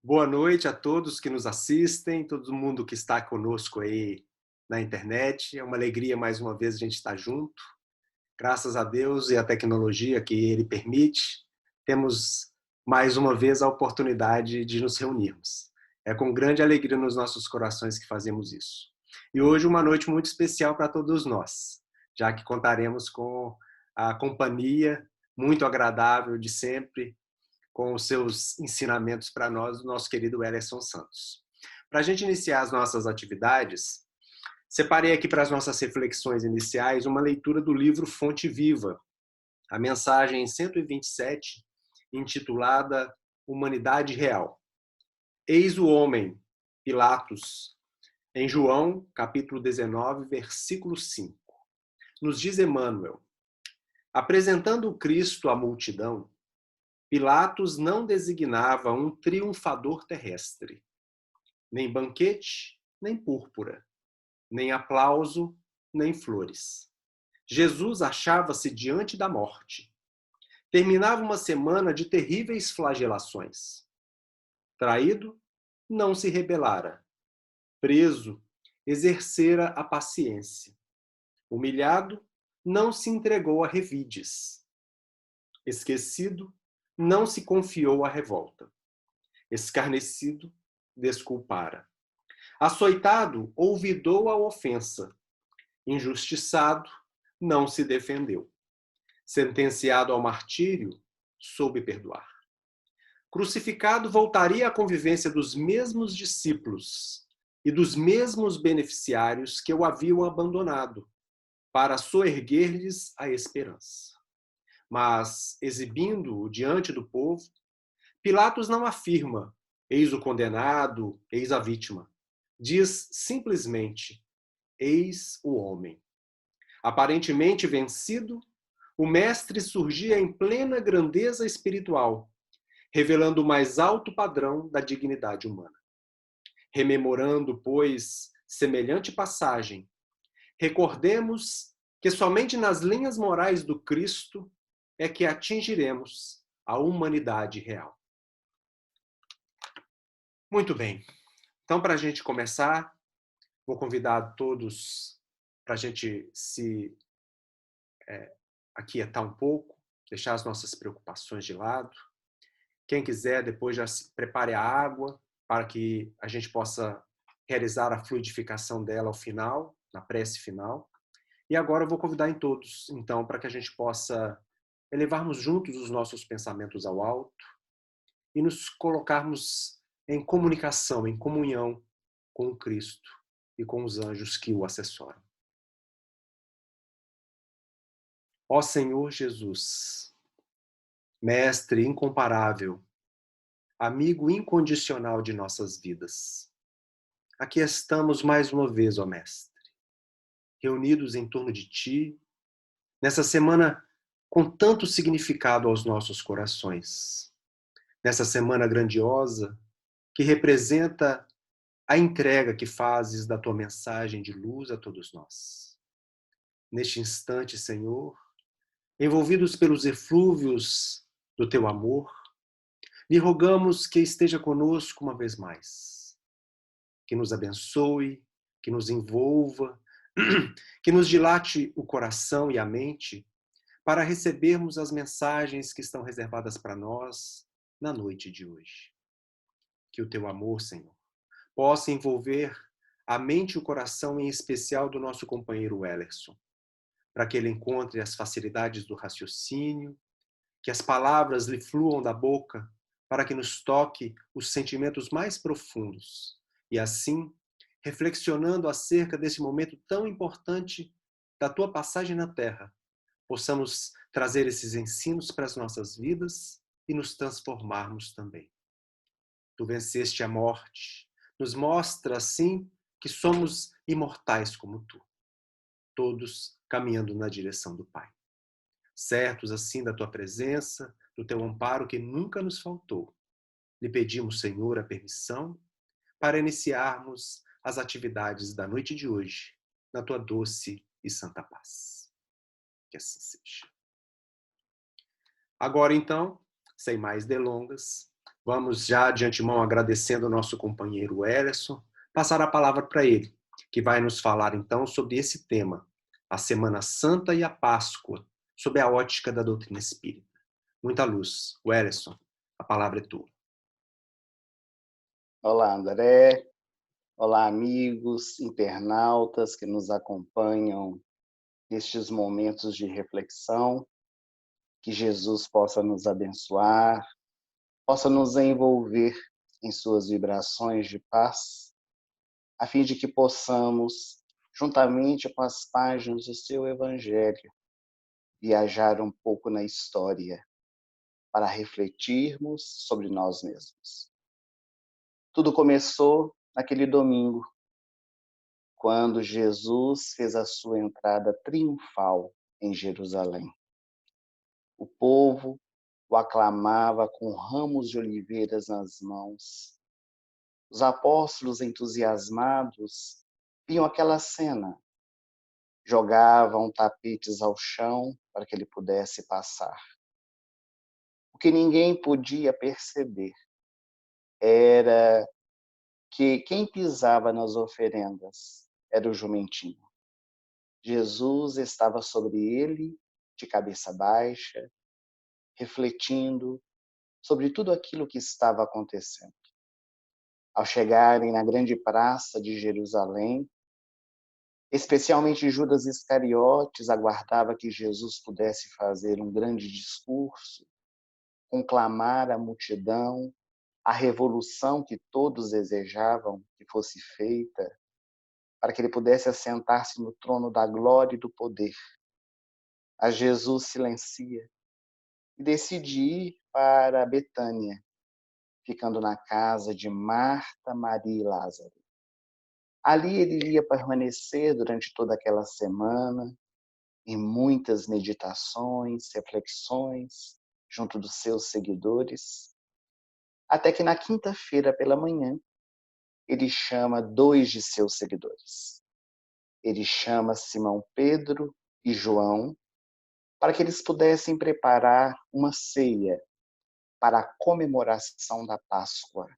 Boa noite a todos que nos assistem, todo mundo que está conosco aí na internet. É uma alegria mais uma vez a gente estar junto. Graças a Deus e à tecnologia que ele permite, temos mais uma vez a oportunidade de nos reunirmos. É com grande alegria nos nossos corações que fazemos isso. E hoje uma noite muito especial para todos nós, já que contaremos com a companhia muito agradável de sempre com os seus ensinamentos para nós, o nosso querido Ellerson Santos. Para a gente iniciar as nossas atividades, separei aqui para as nossas reflexões iniciais uma leitura do livro Fonte Viva, a mensagem 127, intitulada Humanidade Real. Eis o homem, Pilatos, em João, capítulo 19, versículo 5. Nos diz Emmanuel: apresentando o Cristo à multidão, Pilatos não designava um triunfador terrestre, nem banquete, nem púrpura, nem aplauso, nem flores. Jesus achava-se diante da morte. Terminava uma semana de terríveis flagelações. Traído, não se rebelara. Preso, exercera a paciência. Humilhado, não se entregou a revides. Esquecido, não se confiou à revolta. Escarnecido, desculpara. Açoitado, olvidou a ofensa. Injustiçado, não se defendeu. Sentenciado ao martírio, soube perdoar. Crucificado, voltaria à convivência dos mesmos discípulos e dos mesmos beneficiários que o haviam abandonado, para soerguer-lhes a esperança. Mas, exibindo-o diante do povo, Pilatos não afirma: eis o condenado, eis a vítima. Diz simplesmente: eis o homem. Aparentemente vencido, o mestre surgia em plena grandeza espiritual, revelando o mais alto padrão da dignidade humana. Rememorando, pois, semelhante passagem, recordemos que somente nas linhas morais do Cristo é que atingiremos a humanidade real. Muito bem. Então, para a gente começar, vou convidar todos para a gente se aquietar um pouco, deixar as nossas preocupações de lado. Quem quiser, depois já se prepare a água para que a gente possa realizar a fluidificação dela ao final, na prece final. E agora eu vou convidar em todos, então, para que a gente possa elevarmos juntos os nossos pensamentos ao alto e nos colocarmos em comunicação, em comunhão com o Cristo e com os anjos que o assessoram. Ó Senhor Jesus, Mestre incomparável, amigo incondicional de nossas vidas, aqui estamos mais uma vez, ó Mestre, reunidos em torno de Ti, nessa semana com tanto significado aos nossos corações, nessa semana grandiosa que representa a entrega que fazes da Tua mensagem de luz a todos nós. Neste instante, Senhor, envolvidos pelos eflúvios do Teu amor, lhe rogamos que esteja conosco uma vez mais, que nos abençoe, que nos envolva, que nos dilate o coração e a mente para recebermos as mensagens que estão reservadas para nós na noite de hoje. Que o Teu amor, Senhor, possa envolver a mente e o coração, em especial do nosso companheiro Ellerson, para que ele encontre as facilidades do raciocínio, que as palavras lhe fluam da boca, para que nos toque os sentimentos mais profundos. E assim, reflexionando acerca desse momento tão importante da tua passagem na Terra, possamos trazer esses ensinos para as nossas vidas e nos transformarmos também. Tu venceste a morte, nos mostra assim que somos imortais como tu, todos caminhando na direção do Pai. Certos assim da tua presença, do teu amparo que nunca nos faltou, lhe pedimos, Senhor, a permissão para iniciarmos as atividades da noite de hoje, na tua doce e santa paz. Que assim seja. Agora, então, sem mais delongas, Vamos já de antemão agradecendo o nosso companheiro Ellison, passar a palavra para ele, que vai nos falar então sobre esse tema, a Semana Santa e a Páscoa, sob a ótica da doutrina espírita. Muita luz. Ellison, a palavra é tua. Olá, André. Olá, amigos, internautas que nos acompanham nestes momentos de reflexão. Que Jesus possa nos abençoar, possa nos envolver em suas vibrações de paz, a fim de que possamos, juntamente com as páginas do seu Evangelho, viajar um pouco na história para refletirmos sobre nós mesmos. Tudo começou naquele domingo, quando Jesus fez a sua entrada triunfal em Jerusalém. O povo o aclamava com ramos de oliveiras nas mãos. Os apóstolos entusiasmados viam aquela cena, jogavam tapetes ao chão para que ele pudesse passar. O que ninguém podia perceber era que quem pisava nas oferendas era o jumentinho. Jesus estava sobre ele, de cabeça baixa, refletindo sobre tudo aquilo que estava acontecendo. Ao chegarem na grande praça de Jerusalém, especialmente Judas Iscariotes aguardava que Jesus pudesse fazer um grande discurso, conclamar a multidão, a revolução que todos desejavam que fosse feita, para que ele pudesse assentar-se no trono da glória e do poder. A Jesus silencia e decide ir para Betânia, ficando na casa de Marta, Maria e Lázaro. Ali ele iria permanecer durante toda aquela semana, em muitas meditações, reflexões, junto dos seus seguidores, até que na quinta-feira pela manhã, ele chama 2 de seus seguidores. Ele chama Simão Pedro e João para que eles pudessem preparar uma ceia para a comemoração da Páscoa.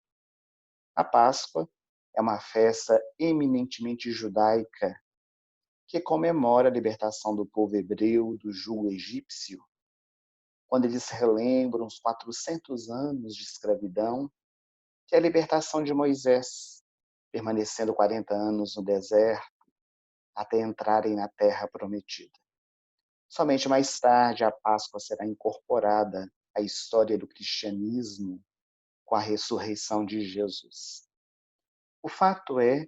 A Páscoa é uma festa eminentemente judaica que comemora a libertação do povo hebreu do jugo egípcio, quando eles relembram os 400 anos de escravidão, que é a libertação de Moisés, permanecendo 40 anos no deserto até entrarem na terra prometida. Somente mais tarde a Páscoa será incorporada à história do cristianismo com a ressurreição de Jesus. O fato é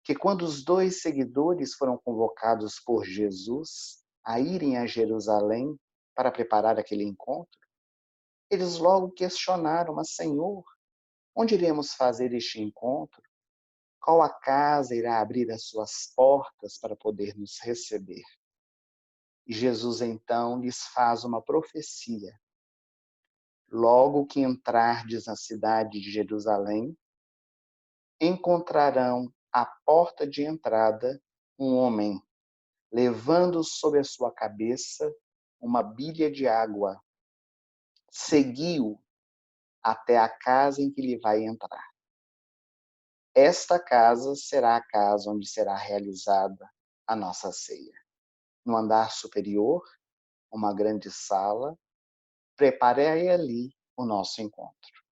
que quando os 2 seguidores foram convocados por Jesus a irem a Jerusalém para preparar aquele encontro, eles logo questionaram: mas Senhor, onde iremos fazer este encontro? Qual a casa irá abrir as suas portas para poder nos receber? E Jesus então lhes faz uma profecia. Logo que entrardes na cidade de Jerusalém, encontrarão à porta de entrada um homem, levando sobre a sua cabeça uma bilha de água. Seguiu até a casa em que ele vai entrar. Esta casa será a casa onde será realizada a nossa ceia. No andar superior, uma grande sala, preparei ali o nosso encontro.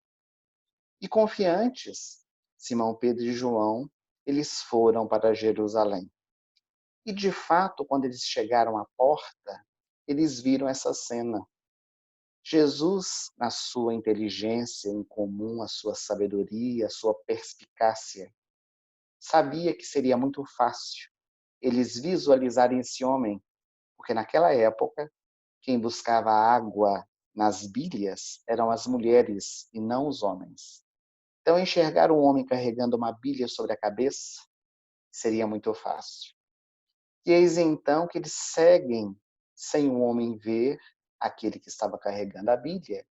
E confiantes, Simão Pedro e João, eles foram para Jerusalém. E de fato, quando eles chegaram à porta, eles viram essa cena. Jesus, na sua inteligência incomum, a sua sabedoria, a sua perspicácia, sabia que seria muito fácil eles visualizarem esse homem, porque naquela época, quem buscava água nas bilhas eram as mulheres e não os homens. Então, enxergar um homem carregando uma bilha sobre a cabeça seria muito fácil. E eis então que eles seguem sem o homem ver aquele que estava carregando a bilha.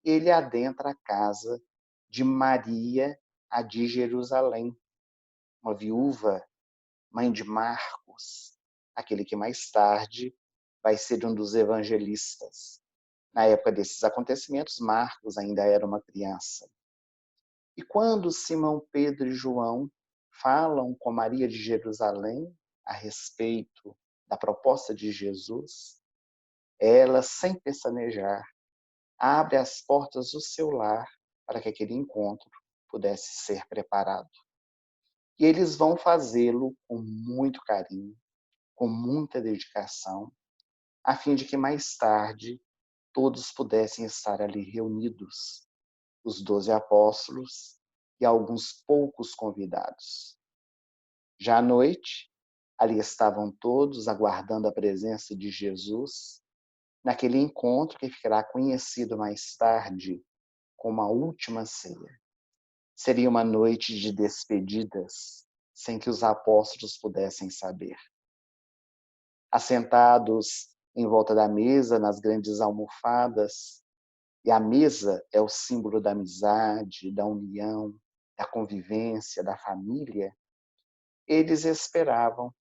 Ele adentra a casa de Maria, a de Jerusalém, uma viúva, mãe de Marcos, aquele que mais tarde vai ser um dos evangelistas. Na época desses acontecimentos, Marcos ainda era uma criança. E quando Simão Pedro e João falam com Maria de Jerusalém a respeito da proposta de Jesus, ela, sem pestanejar, abre as portas do seu lar para que aquele encontro pudesse ser preparado. E eles vão fazê-lo com muito carinho, com muita dedicação, a fim de que mais tarde todos pudessem estar ali reunidos, os 12 apóstolos e alguns poucos convidados. Já à noite, ali estavam todos aguardando a presença de Jesus, naquele encontro que ficará conhecido mais tarde como a última ceia. Seria uma noite de despedidas, sem que os apóstolos pudessem saber. Assentados em volta da mesa, nas grandes almofadas, e a mesa é o símbolo da amizade, da união, da convivência, da família, eles esperavam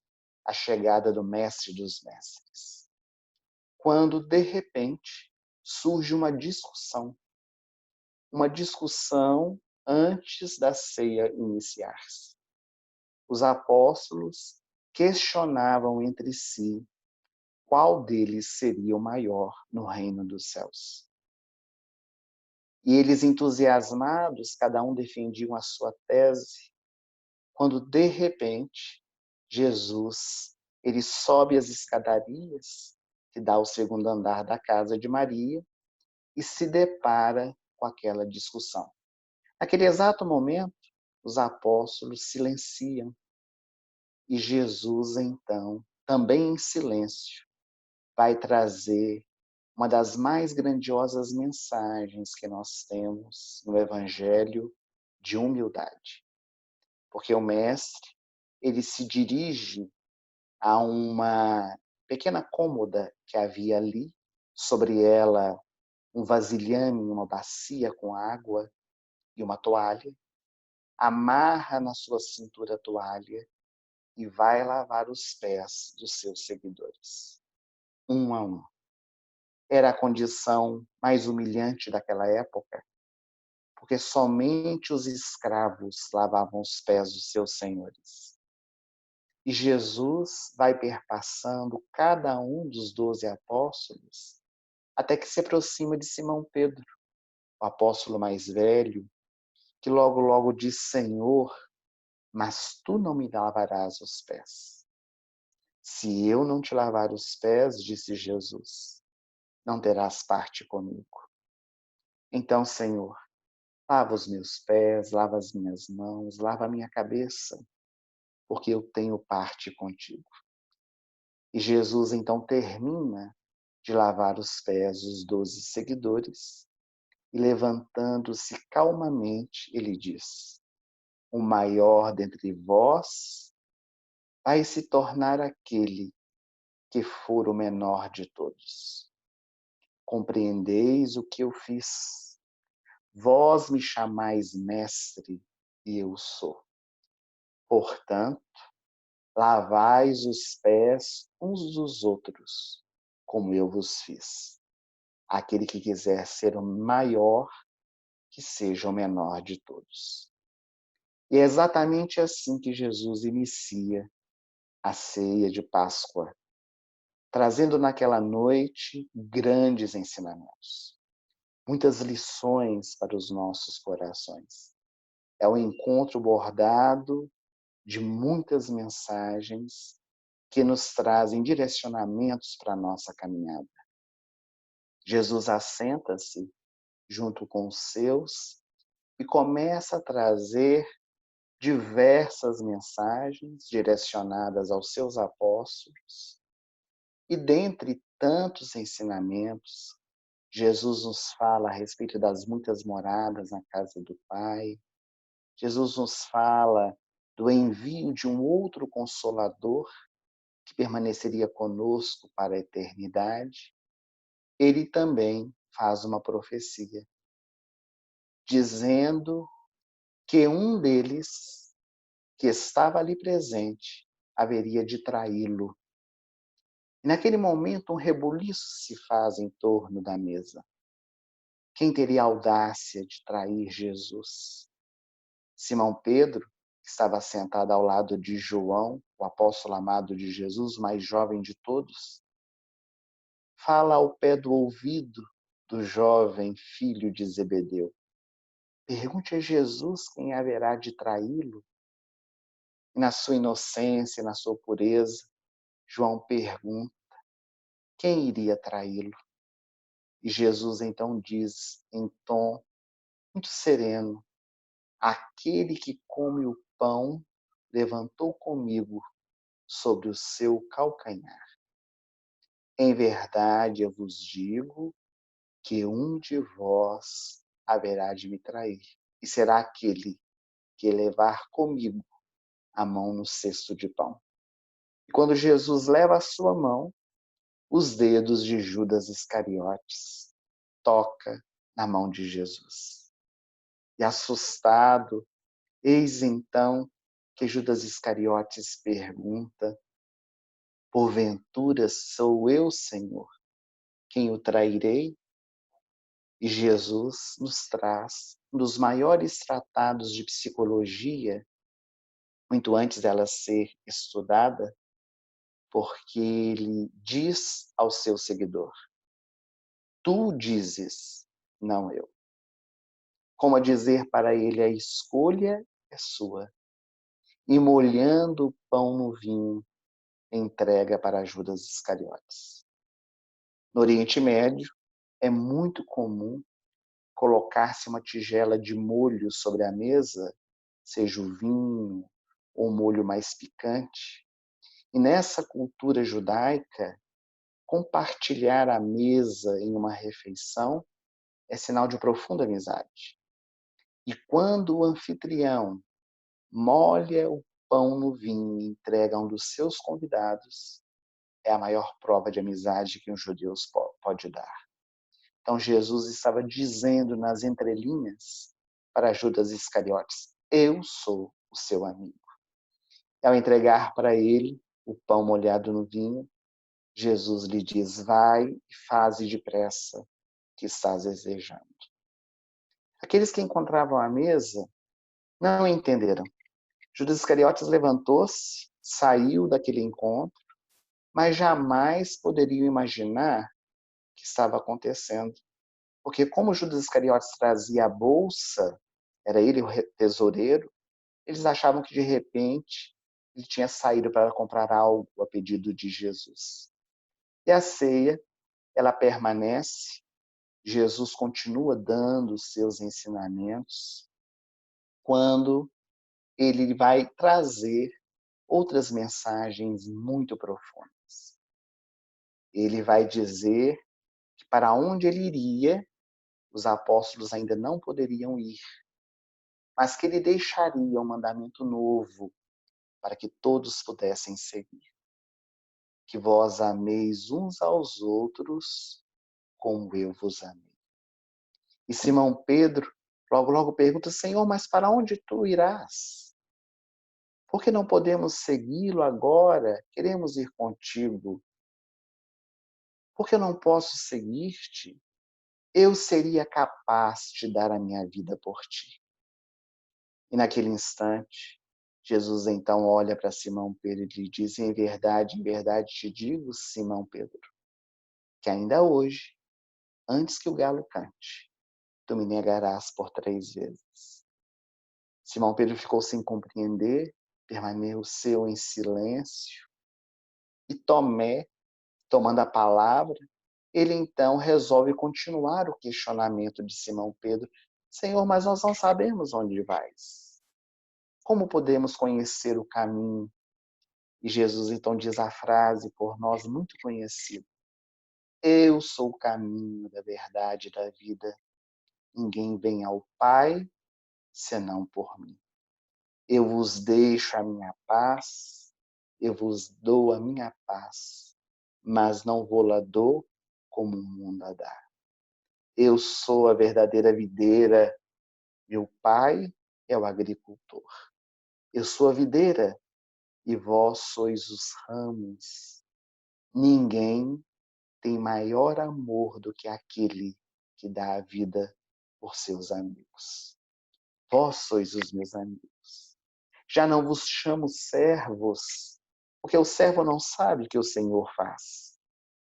a chegada do Mestre dos Mestres. Quando, de repente, surge uma discussão antes da ceia iniciar-se. Os apóstolos questionavam entre si qual deles seria o maior no reino dos céus. E eles, entusiasmados, cada um defendiam a sua tese, quando, de repente, Jesus, ele sobe as escadarias que dá ao segundo andar da casa de Maria e se depara com aquela discussão. Naquele exato momento, os apóstolos silenciam e Jesus, então, também em silêncio, vai trazer uma das mais grandiosas mensagens que nós temos no Evangelho de humildade. Porque o Mestre, ele se dirige a uma pequena cômoda que havia ali, sobre ela um vasilhame, uma bacia com água e uma toalha, amarra na sua cintura a toalha e vai lavar os pés dos seus seguidores, um a um. Era a condição mais humilhante daquela época, porque somente os escravos lavavam os pés dos seus senhores. E Jesus vai perpassando cada um dos 12 apóstolos até que se aproxima de Simão Pedro, o apóstolo mais velho, que logo, logo diz: Senhor, mas tu não me lavarás os pés. Se eu não te lavar os pés, disse Jesus, não terás parte comigo. Então, Senhor, lava os meus pés, lava as minhas mãos, lava a minha cabeça, porque eu tenho parte contigo. E Jesus então termina de lavar os pés dos 12 seguidores e, levantando-se calmamente, ele diz: o maior dentre vós vai se tornar aquele que for o menor de todos. Compreendeis o que eu fiz? Vós me chamais mestre, e eu sou. Portanto, lavais os pés uns dos outros, como eu vos fiz. Aquele que quiser ser o maior, que seja o menor de todos. E é exatamente assim que Jesus inicia a ceia de Páscoa, trazendo naquela noite grandes ensinamentos, muitas lições para os nossos corações. É um encontro bordado de muitas mensagens que nos trazem direcionamentos para a nossa caminhada. Jesus assenta-se junto com os seus e começa a trazer diversas mensagens direcionadas aos seus apóstolos. E dentre tantos ensinamentos, Jesus nos fala a respeito das muitas moradas na casa do Pai. Jesus nos fala do envio de um outro Consolador que permaneceria conosco para a eternidade. Ele também faz uma profecia, dizendo que um deles, que estava ali presente, haveria de traí-lo. E naquele momento um rebuliço se faz em torno da mesa. Quem teria a audácia de trair Jesus? Simão Pedro, que estava sentado ao lado de João, o apóstolo amado de Jesus, mais jovem de todos, fala ao pé do ouvido do jovem filho de Zebedeu. Pergunte a Jesus quem haverá de traí-lo. E na sua inocência, na sua pureza, João pergunta: quem iria traí-lo? E Jesus então diz, em tom muito sereno: aquele que come o pão levantou comigo sobre o seu calcanhar. Em verdade eu vos digo que um de vós haverá de me trair, e será aquele que levar comigo a mão no cesto de pão. E quando Jesus leva a sua mão, os dedos de Judas Iscariotes toca na mão de Jesus. E assustado, eis então que Judas Iscariotes pergunta: porventura sou eu, Senhor, quem o trairei? E Jesus nos traz um dos maiores tratados de psicologia, muito antes dela ser estudada, porque ele diz ao seu seguidor: tu dizes, não eu. Como a dizer para ele: a escolha é sua. E molhando o pão no vinho, entrega para Judas Iscariotes. No Oriente Médio, é muito comum colocar-se uma tigela de molho sobre a mesa, seja o vinho ou molho mais picante. E nessa cultura judaica, compartilhar a mesa em uma refeição é sinal de profunda amizade. E quando o anfitrião molha o pão no vinho e entrega a um dos seus convidados, é a maior prova de amizade que um judeu pode dar. Então Jesus estava dizendo nas entrelinhas para Judas Iscariotes: eu sou o seu amigo. E ao entregar para ele o pão molhado no vinho, Jesus lhe diz: vai e faze depressa que estás desejando. Aqueles que encontravam a mesa não entenderam. Judas Iscariotes levantou-se, saiu daquele encontro, mas jamais poderiam imaginar o que estava acontecendo. Porque como Judas Iscariotes trazia a bolsa, era ele o tesoureiro, eles achavam que de repente ele tinha saído para comprar algo a pedido de Jesus. E a ceia, ela permanece, Jesus continua dando os seus ensinamentos, quando ele vai trazer outras mensagens muito profundas. Ele vai dizer que para onde ele iria, os apóstolos ainda não poderiam ir, mas que ele deixaria um mandamento novo para que todos pudessem seguir. Que vós ameis uns aos outros como eu vos amei. E Simão Pedro logo pergunta: Senhor, mas para onde tu irás? Por que não podemos segui-lo agora? Queremos ir contigo. Por que eu não posso seguir-te? Eu seria capaz de dar a minha vida por ti. E naquele instante, Jesus então olha para Simão Pedro e lhe diz: em verdade te digo, Simão Pedro, que ainda hoje, antes que o galo cante, tu me negarás por 3 vezes. Simão Pedro ficou sem compreender, permaneceu em silêncio, e Tomé, tomando a palavra, ele então resolve continuar o questionamento de Simão Pedro: Senhor, mas nós não sabemos onde vais. Como podemos conhecer o caminho? E Jesus então diz a frase por nós muito conhecida: eu sou o caminho da verdade e da vida. Ninguém vem ao Pai senão por mim. Eu vos deixo a minha paz, eu vos dou a minha paz, mas não vou-la dou como o mundo a dá. Eu sou a verdadeira videira, meu pai é o agricultor. Eu sou a videira e vós sois os ramos. Ninguém tem maior amor do que aquele que dá a vida por seus amigos. Vós sois os meus amigos. Já não vos chamo servos, porque o servo não sabe o que o Senhor faz,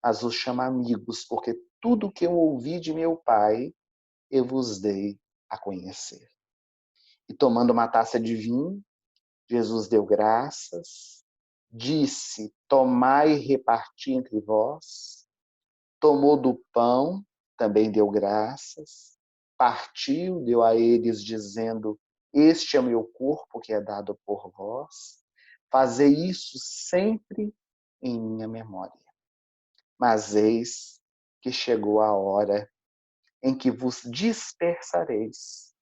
mas os chamo amigos, porque tudo o que eu ouvi de meu Pai, eu vos dei a conhecer. E tomando uma taça de vinho, Jesus deu graças, disse: tomai e reparti entre vós. Tomou do pão, também deu graças, partiu, deu a eles, dizendo: este é o meu corpo que é dado por vós. Fazei isso sempre em minha memória. Mas eis que chegou a hora em que vos dispersareis,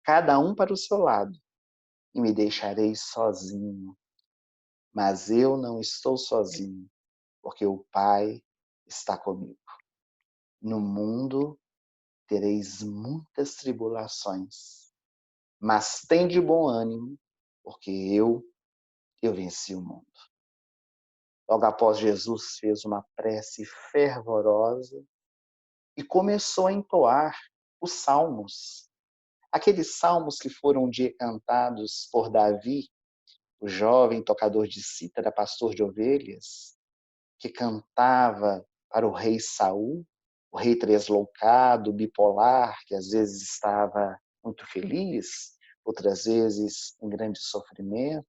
cada um para o seu lado, e me deixareis sozinho. Mas eu não estou sozinho, porque o Pai está comigo. No mundo tereis muitas tribulações, mas tende bom ânimo, porque eu venci o mundo. Logo após, Jesus fez uma prece fervorosa e começou a entoar os salmos. Aqueles salmos que foram cantados por Davi, o jovem tocador de cítara, pastor de ovelhas, que cantava para o rei Saul, o rei tresloucado, bipolar, que às vezes estava muito feliz, outras vezes em grande sofrimento.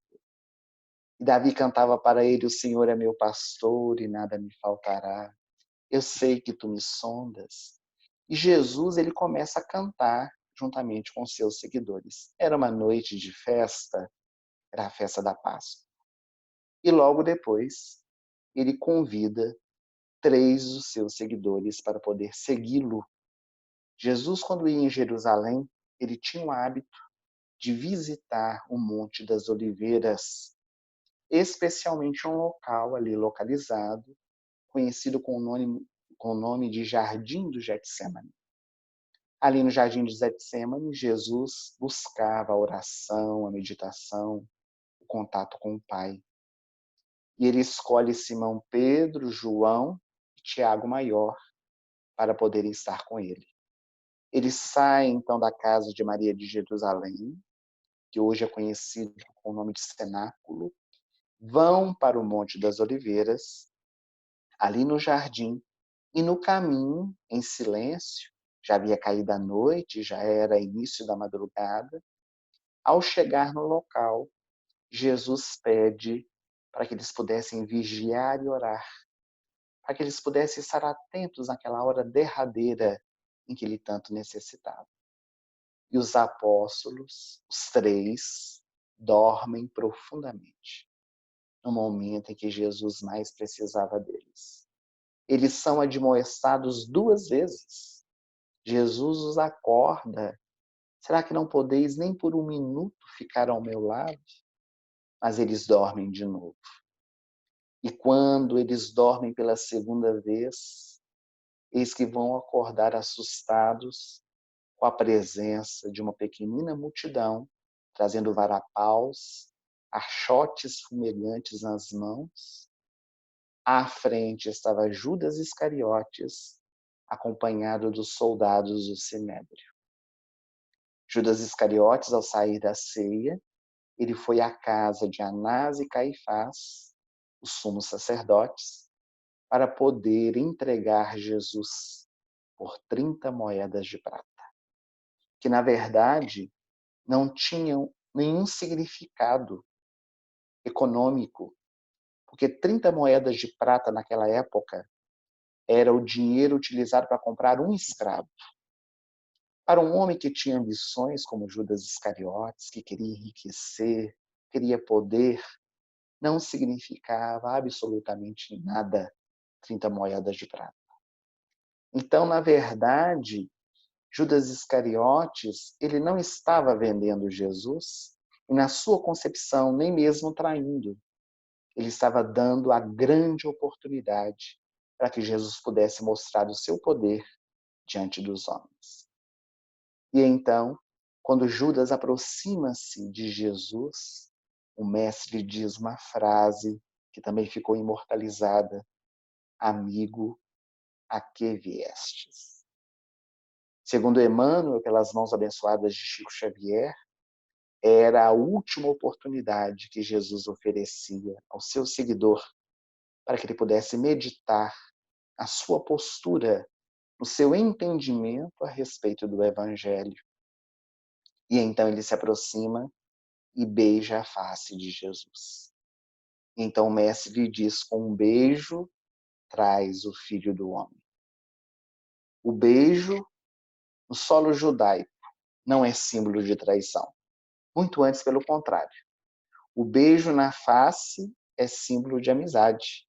E Davi cantava para ele: o Senhor é meu pastor e nada me faltará. Eu sei que tu me sondas. E Jesus, ele começa a cantar juntamente com seus seguidores. Era uma noite de festa, era a festa da Páscoa. E logo depois, ele convida 3 dos seus seguidores para poder segui-lo. Jesus, quando ia em Jerusalém, ele tinha o hábito de visitar o Monte das Oliveiras, especialmente um local ali localizado, conhecido com o nome de Jardim do Getsêmani. Ali no Jardim de Getsêmani, Jesus buscava a oração, a meditação, o contato com o Pai. E ele escolhe Simão Pedro, João e Tiago Maior para poderem estar com ele. Eles saem, então, da casa de Maria de Jerusalém, que hoje é conhecido com o nome de Cenáculo, vão para o Monte das Oliveiras, ali no jardim, e no caminho, em silêncio, já havia caído a noite, já era início da madrugada. Ao chegar no local, Jesus pede para que eles pudessem vigiar e orar, para que eles pudessem estar atentos naquela hora derradeira em que ele tanto necessitava. E os apóstolos, os 3, dormem profundamente, no momento em que Jesus mais precisava deles. Eles são admoestados 2 vezes. Jesus os acorda. Será que não podeis nem por um minuto ficar ao meu lado? Mas eles dormem de novo. E quando eles dormem pela segunda vez, eis que vão acordar assustados com a presença de uma pequenina multidão, trazendo varapaus, achotes fumegantes nas mãos. À frente estava Judas Iscariotes, acompanhado dos soldados do Sinédrio. Judas Iscariotes, ao sair da ceia, ele foi à casa de Anás e Caifás, os sumos sacerdotes, para poder entregar Jesus por 30 moedas de prata, que na verdade não tinham nenhum significado econômico, porque 30 moedas de prata naquela época era o dinheiro utilizado para comprar um escravo. Para um homem que tinha ambições como Judas Iscariotes, que queria enriquecer, queria poder, não significava absolutamente nada 30 moedas de prata. Então, na verdade, Judas Iscariotes, ele não estava vendendo Jesus, e na sua concepção, nem mesmo traindo. Ele estava dando a grande oportunidade para que Jesus pudesse mostrar o seu poder diante dos homens. E então, quando Judas aproxima-se de Jesus, o mestre diz uma frase que também ficou imortalizada amigo, a que viestes? Segundo Emmanuel, pelas mãos abençoadas de Chico Xavier, era a última oportunidade que Jesus oferecia ao seu seguidor para que ele pudesse meditar a sua postura, o seu entendimento a respeito do Evangelho. E então ele se aproxima e beija a face de Jesus. Então o mestre lhe diz: com um beijo traz o Filho do Homem. O beijo, no solo judaico, não é símbolo de traição. Muito antes, pelo contrário. O beijo na face é símbolo de amizade.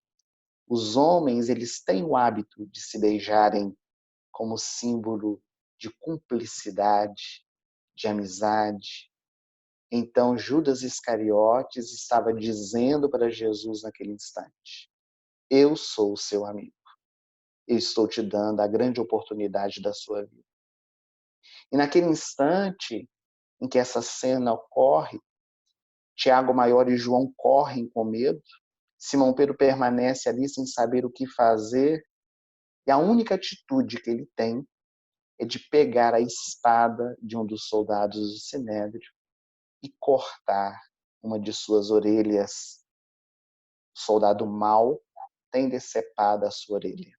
Os homens, eles têm o hábito de se beijarem como símbolo de cumplicidade, de amizade. Então, Judas Iscariotes estava dizendo para Jesus naquele instante: eu sou o seu amigo. Eu estou te dando a grande oportunidade da sua vida. E naquele instante em que essa cena ocorre, Tiago Maior e João correm com medo, Simão Pedro permanece ali sem saber o que fazer, e a única atitude que ele tem é de pegar a espada de um dos soldados do Sinédrio e cortar uma de suas orelhas. O soldado mau tem decepada a sua orelha.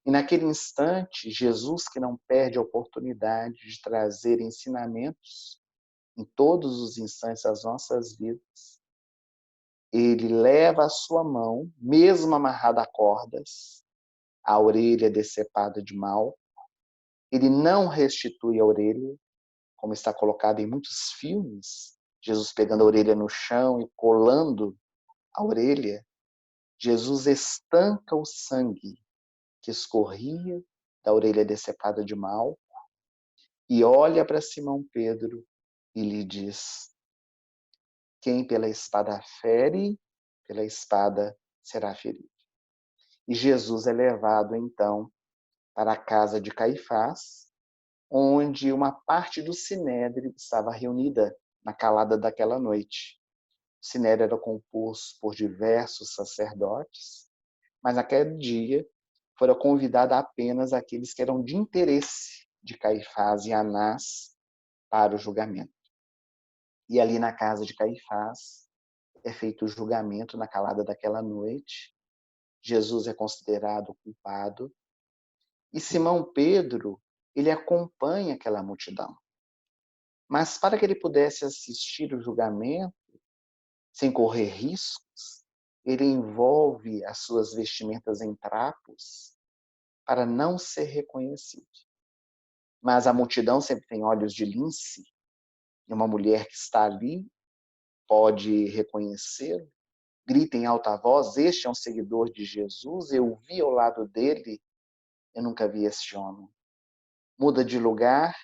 E naquele instante, Jesus, que não perde a oportunidade de trazer ensinamentos em todos os instantes das nossas vidas, ele leva a sua mão, mesmo amarrada a cordas, a orelha decepada de mal. Ele não restitui a orelha, como está colocado em muitos filmes, Jesus pegando a orelha no chão e colando a orelha. Jesus estanca o sangue que escorria da orelha decepada de mal e olha para Simão Pedro e lhe diz: quem pela espada fere, pela espada será ferido. E Jesus é levado então para a casa de Caifás, onde uma parte do sinédrio estava reunida na calada daquela noite. O sinédrio era composto por diversos sacerdotes, mas naquele dia foram convidados apenas aqueles que eram de interesse de Caifás e Anás para o julgamento. E ali na casa de Caifás é feito o julgamento na calada daquela noite. Jesus é considerado culpado. E Simão Pedro, ele acompanha aquela multidão. Mas para que ele pudesse assistir o julgamento, sem correr riscos, ele envolve as suas vestimentas em trapos para não ser reconhecido. Mas a multidão sempre tem olhos de lince, e uma mulher que está ali pode reconhecê-lo. Grita em alta voz: este é um seguidor de Jesus, eu vi ao lado dele, eu nunca vi este homem. Muda de lugar,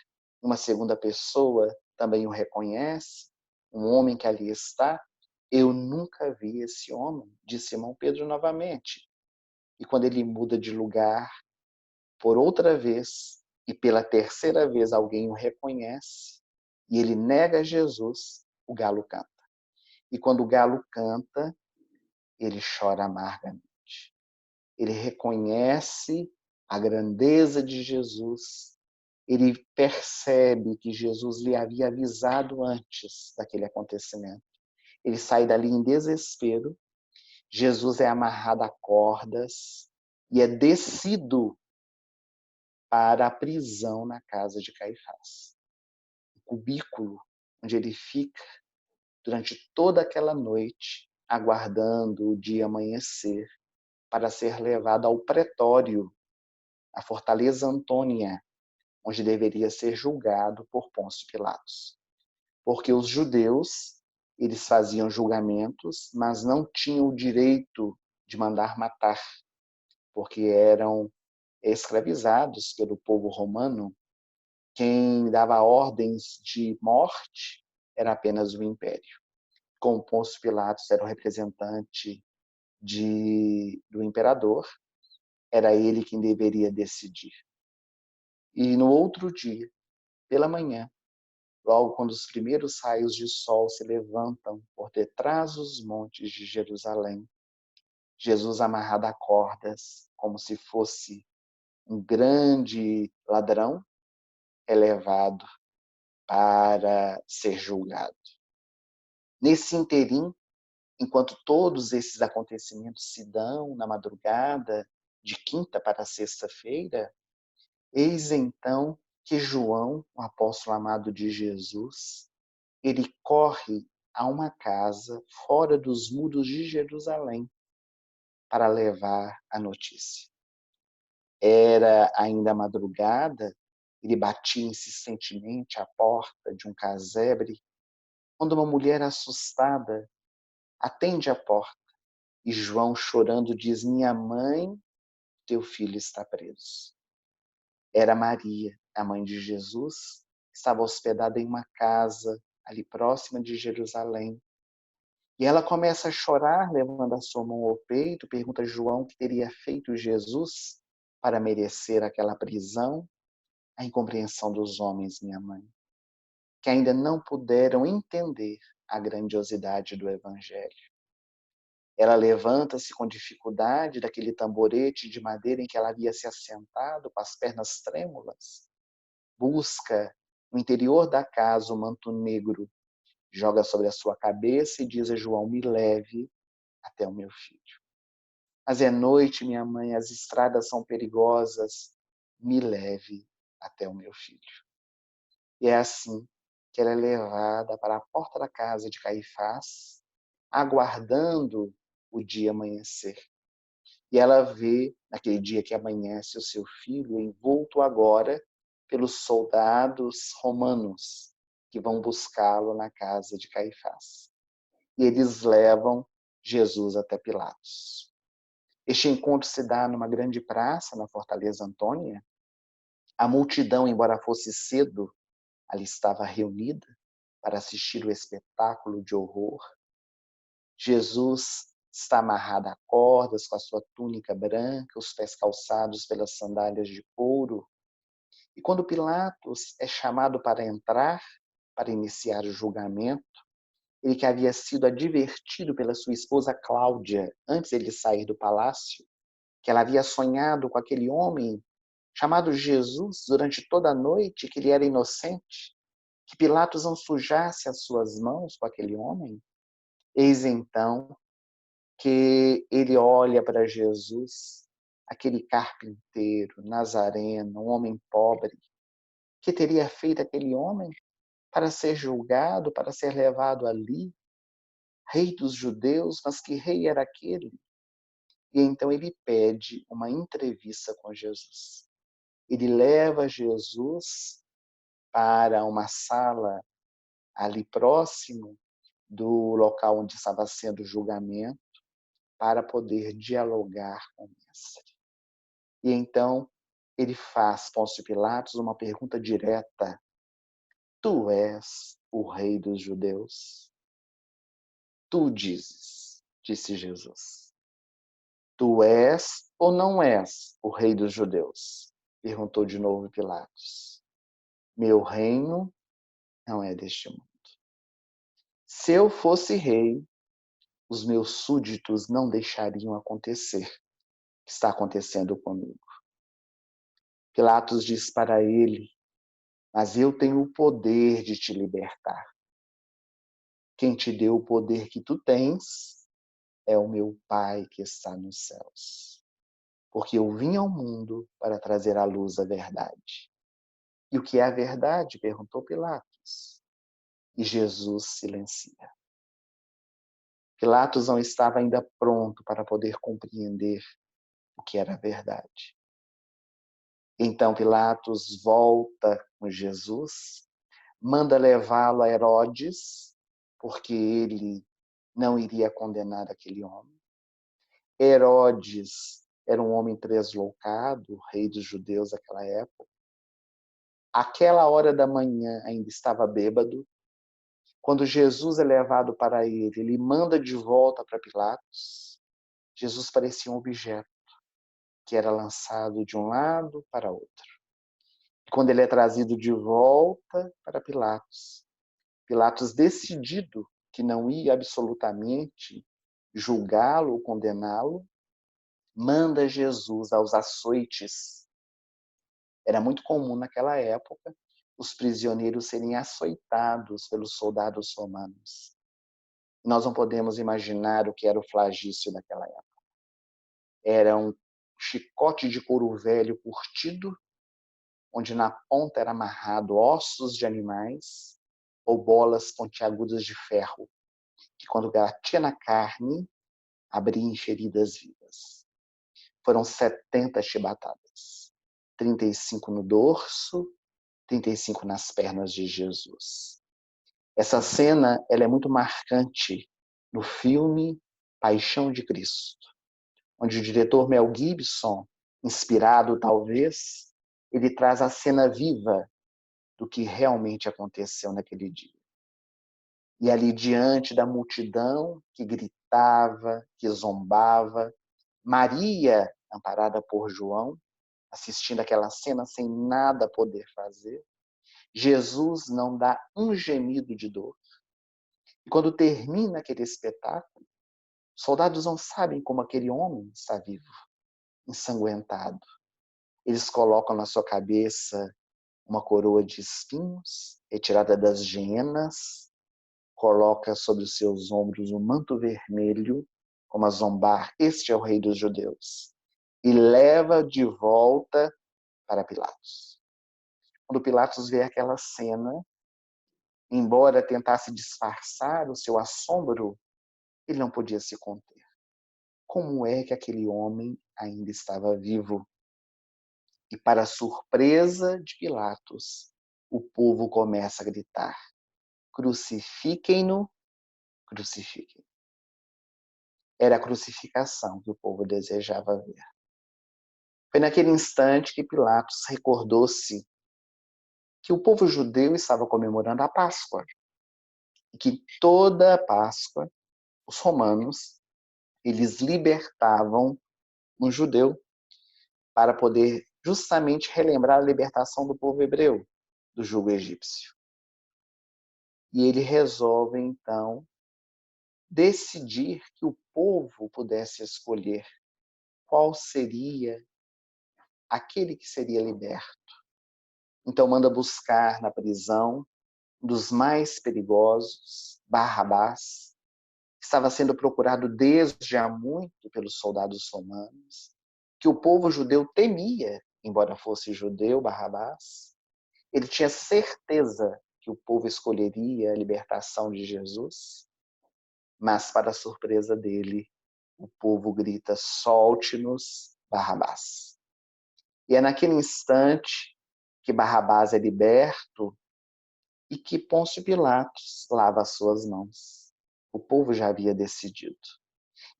uma segunda pessoa também o reconhece, um homem que ali está: eu nunca vi esse homem, disse Simão Pedro novamente. E quando ele muda de lugar, por outra vez, e pela terceira vez alguém o reconhece, e ele nega Jesus, o galo canta. E quando o galo canta, ele chora amargamente. Ele reconhece a grandeza de Jesus. Ele percebe que Jesus lhe havia avisado antes daquele acontecimento. Ele sai dali em desespero. Jesus é amarrado a cordas e é descido para a prisão na casa de Caifás. O cubículo onde ele fica durante toda aquela noite, aguardando o dia amanhecer para ser levado ao pretório, a Fortaleza Antônia, onde deveria ser julgado por Pôncio Pilatos. Porque os judeus, eles faziam julgamentos, mas não tinham o direito de mandar matar, porque eram escravizados pelo povo romano. Quem dava ordens de morte era apenas o império. Como Pôncio Pilatos era o representante do imperador, era ele quem deveria decidir. E no outro dia, pela manhã, logo quando os primeiros raios de sol se levantam por detrás dos montes de Jerusalém, Jesus amarrado a cordas, como se fosse um grande ladrão, é levado para ser julgado. Nesse interim, enquanto todos esses acontecimentos se dão na madrugada de quinta para sexta-feira, eis então que João, o apóstolo amado de Jesus, ele corre a uma casa fora dos muros de Jerusalém para levar a notícia. Era ainda madrugada, ele batia insistentemente à porta de um casebre, quando uma mulher assustada atende a porta e João, chorando, diz: minha mãe, teu filho está preso. Era Maria, a mãe de Jesus, que estava hospedada em uma casa ali próxima de Jerusalém. E ela começa a chorar, levando a sua mão ao peito, pergunta a João o que teria feito Jesus para merecer aquela prisão. A incompreensão dos homens, minha mãe, que ainda não puderam entender a grandiosidade do Evangelho. Ela levanta-se com dificuldade daquele tamborete de madeira em que ela havia se assentado, com as pernas trêmulas. Busca no interior da casa o manto negro, joga sobre a sua cabeça e diz a João: me leve até o meu filho. Mas é noite, minha mãe, as estradas são perigosas, me leve até o meu filho. E é assim que ela é levada para a porta da casa de Caifás, aguardando o dia amanhecer. E ela vê, naquele dia que amanhece, o seu filho envolto agora pelos soldados romanos que vão buscá-lo na casa de Caifás. E eles levam Jesus até Pilatos. Este encontro se dá numa grande praça, na Fortaleza Antônia. A multidão, embora fosse cedo, ali estava reunida para assistir o espetáculo de horror. Jesus está amarrado a cordas, com a sua túnica branca, os pés calçados pelas sandálias de couro. E quando Pilatos é chamado para entrar, para iniciar o julgamento, ele que havia sido advertido pela sua esposa Cláudia, antes de ele sair do palácio, que ela havia sonhado com aquele homem chamado Jesus durante toda a noite, que ele era inocente, que Pilatos não sujasse as suas mãos com aquele homem. Eis então que ele olha para Jesus, aquele carpinteiro, nazareno, um homem pobre. Que teria feito aquele homem para ser julgado, para ser levado ali? Rei dos judeus, mas que rei era aquele? E então ele pede uma entrevista com Jesus. Ele leva Jesus para uma sala ali próximo do local onde estava sendo o julgamento, para poder dialogar com o mestre. E então ele faz Pôncio Pilatos uma pergunta direta: tu és o rei dos judeus? Tu dizes, disse Jesus. Tu és ou não és o rei dos judeus? Perguntou de novo Pilatos. Meu reino não é deste mundo. Se eu fosse rei, os meus súditos não deixariam acontecer o que está acontecendo comigo. Pilatos diz para ele: mas eu tenho o poder de te libertar. Quem te deu o poder que tu tens é o meu Pai que está nos céus. Porque eu vim ao mundo para trazer à luz a verdade. E o que é a verdade? Perguntou Pilatos. E Jesus silencia. Pilatos não estava ainda pronto para poder compreender o que era a verdade. Então Pilatos volta com Jesus, manda levá-lo a Herodes, porque ele não iria condenar aquele homem. Herodes era um homem tresloucado, rei dos judeus daquela época. Aquela hora da manhã ainda estava bêbado. Quando Jesus é levado para ele manda de volta para Pilatos. Jesus parecia um objeto que era lançado de um lado para outro. E quando ele é trazido de volta para Pilatos, Pilatos, decidido que não ia absolutamente julgá-lo ou condená-lo, manda Jesus aos açoites. Era muito comum naquela época os prisioneiros serem açoitados pelos soldados romanos. Nós não podemos imaginar o que era o flagício daquela época. Era um chicote de couro velho curtido, onde na ponta era amarrado ossos de animais ou bolas pontiagudas de ferro, que quando batia na carne, abriam feridas vivas. Foram 70 chibatadas, 35 no dorso, 35 nas pernas de Jesus. Essa cena ela é muito marcante no filme Paixão de Cristo, onde o diretor Mel Gibson, inspirado talvez, ele traz a cena viva do que realmente aconteceu naquele dia. E ali diante da multidão que gritava, que zombava, Maria, amparada por João, assistindo aquela cena sem nada poder fazer, Jesus não dá um gemido de dor. E quando termina aquele espetáculo, os soldados não sabem como aquele homem está vivo, ensanguentado. Eles colocam na sua cabeça uma coroa de espinhos, retirada das genas, coloca sobre os seus ombros um manto vermelho, como a zombar, este é o rei dos judeus, e leva de volta para Pilatos. Quando Pilatos vê aquela cena, embora tentasse disfarçar o seu assombro, ele não podia se conter. Como é que aquele homem ainda estava vivo? E para a surpresa de Pilatos, o povo começa a gritar: crucifiquem-no, crucifiquem. Era a crucificação que o povo desejava ver. Foi naquele instante que Pilatos recordou-se que o povo judeu estava comemorando a Páscoa e que toda a Páscoa os romanos eles libertavam um judeu para poder justamente relembrar a libertação do povo hebreu do jugo egípcio. E ele resolve então decidir que o povo pudesse escolher qual seria aquele que seria liberto. Então manda buscar na prisão um dos mais perigosos, Barrabás, que estava sendo procurado desde há muito pelos soldados romanos, que o povo judeu temia, embora fosse judeu, Barrabás. Ele tinha certeza que o povo escolheria a libertação de Jesus, mas, para a surpresa dele, o povo grita: solte-nos, Barrabás. E é naquele instante que Barrabás é liberto e que Pôncio Pilatos lava as suas mãos. O povo já havia decidido.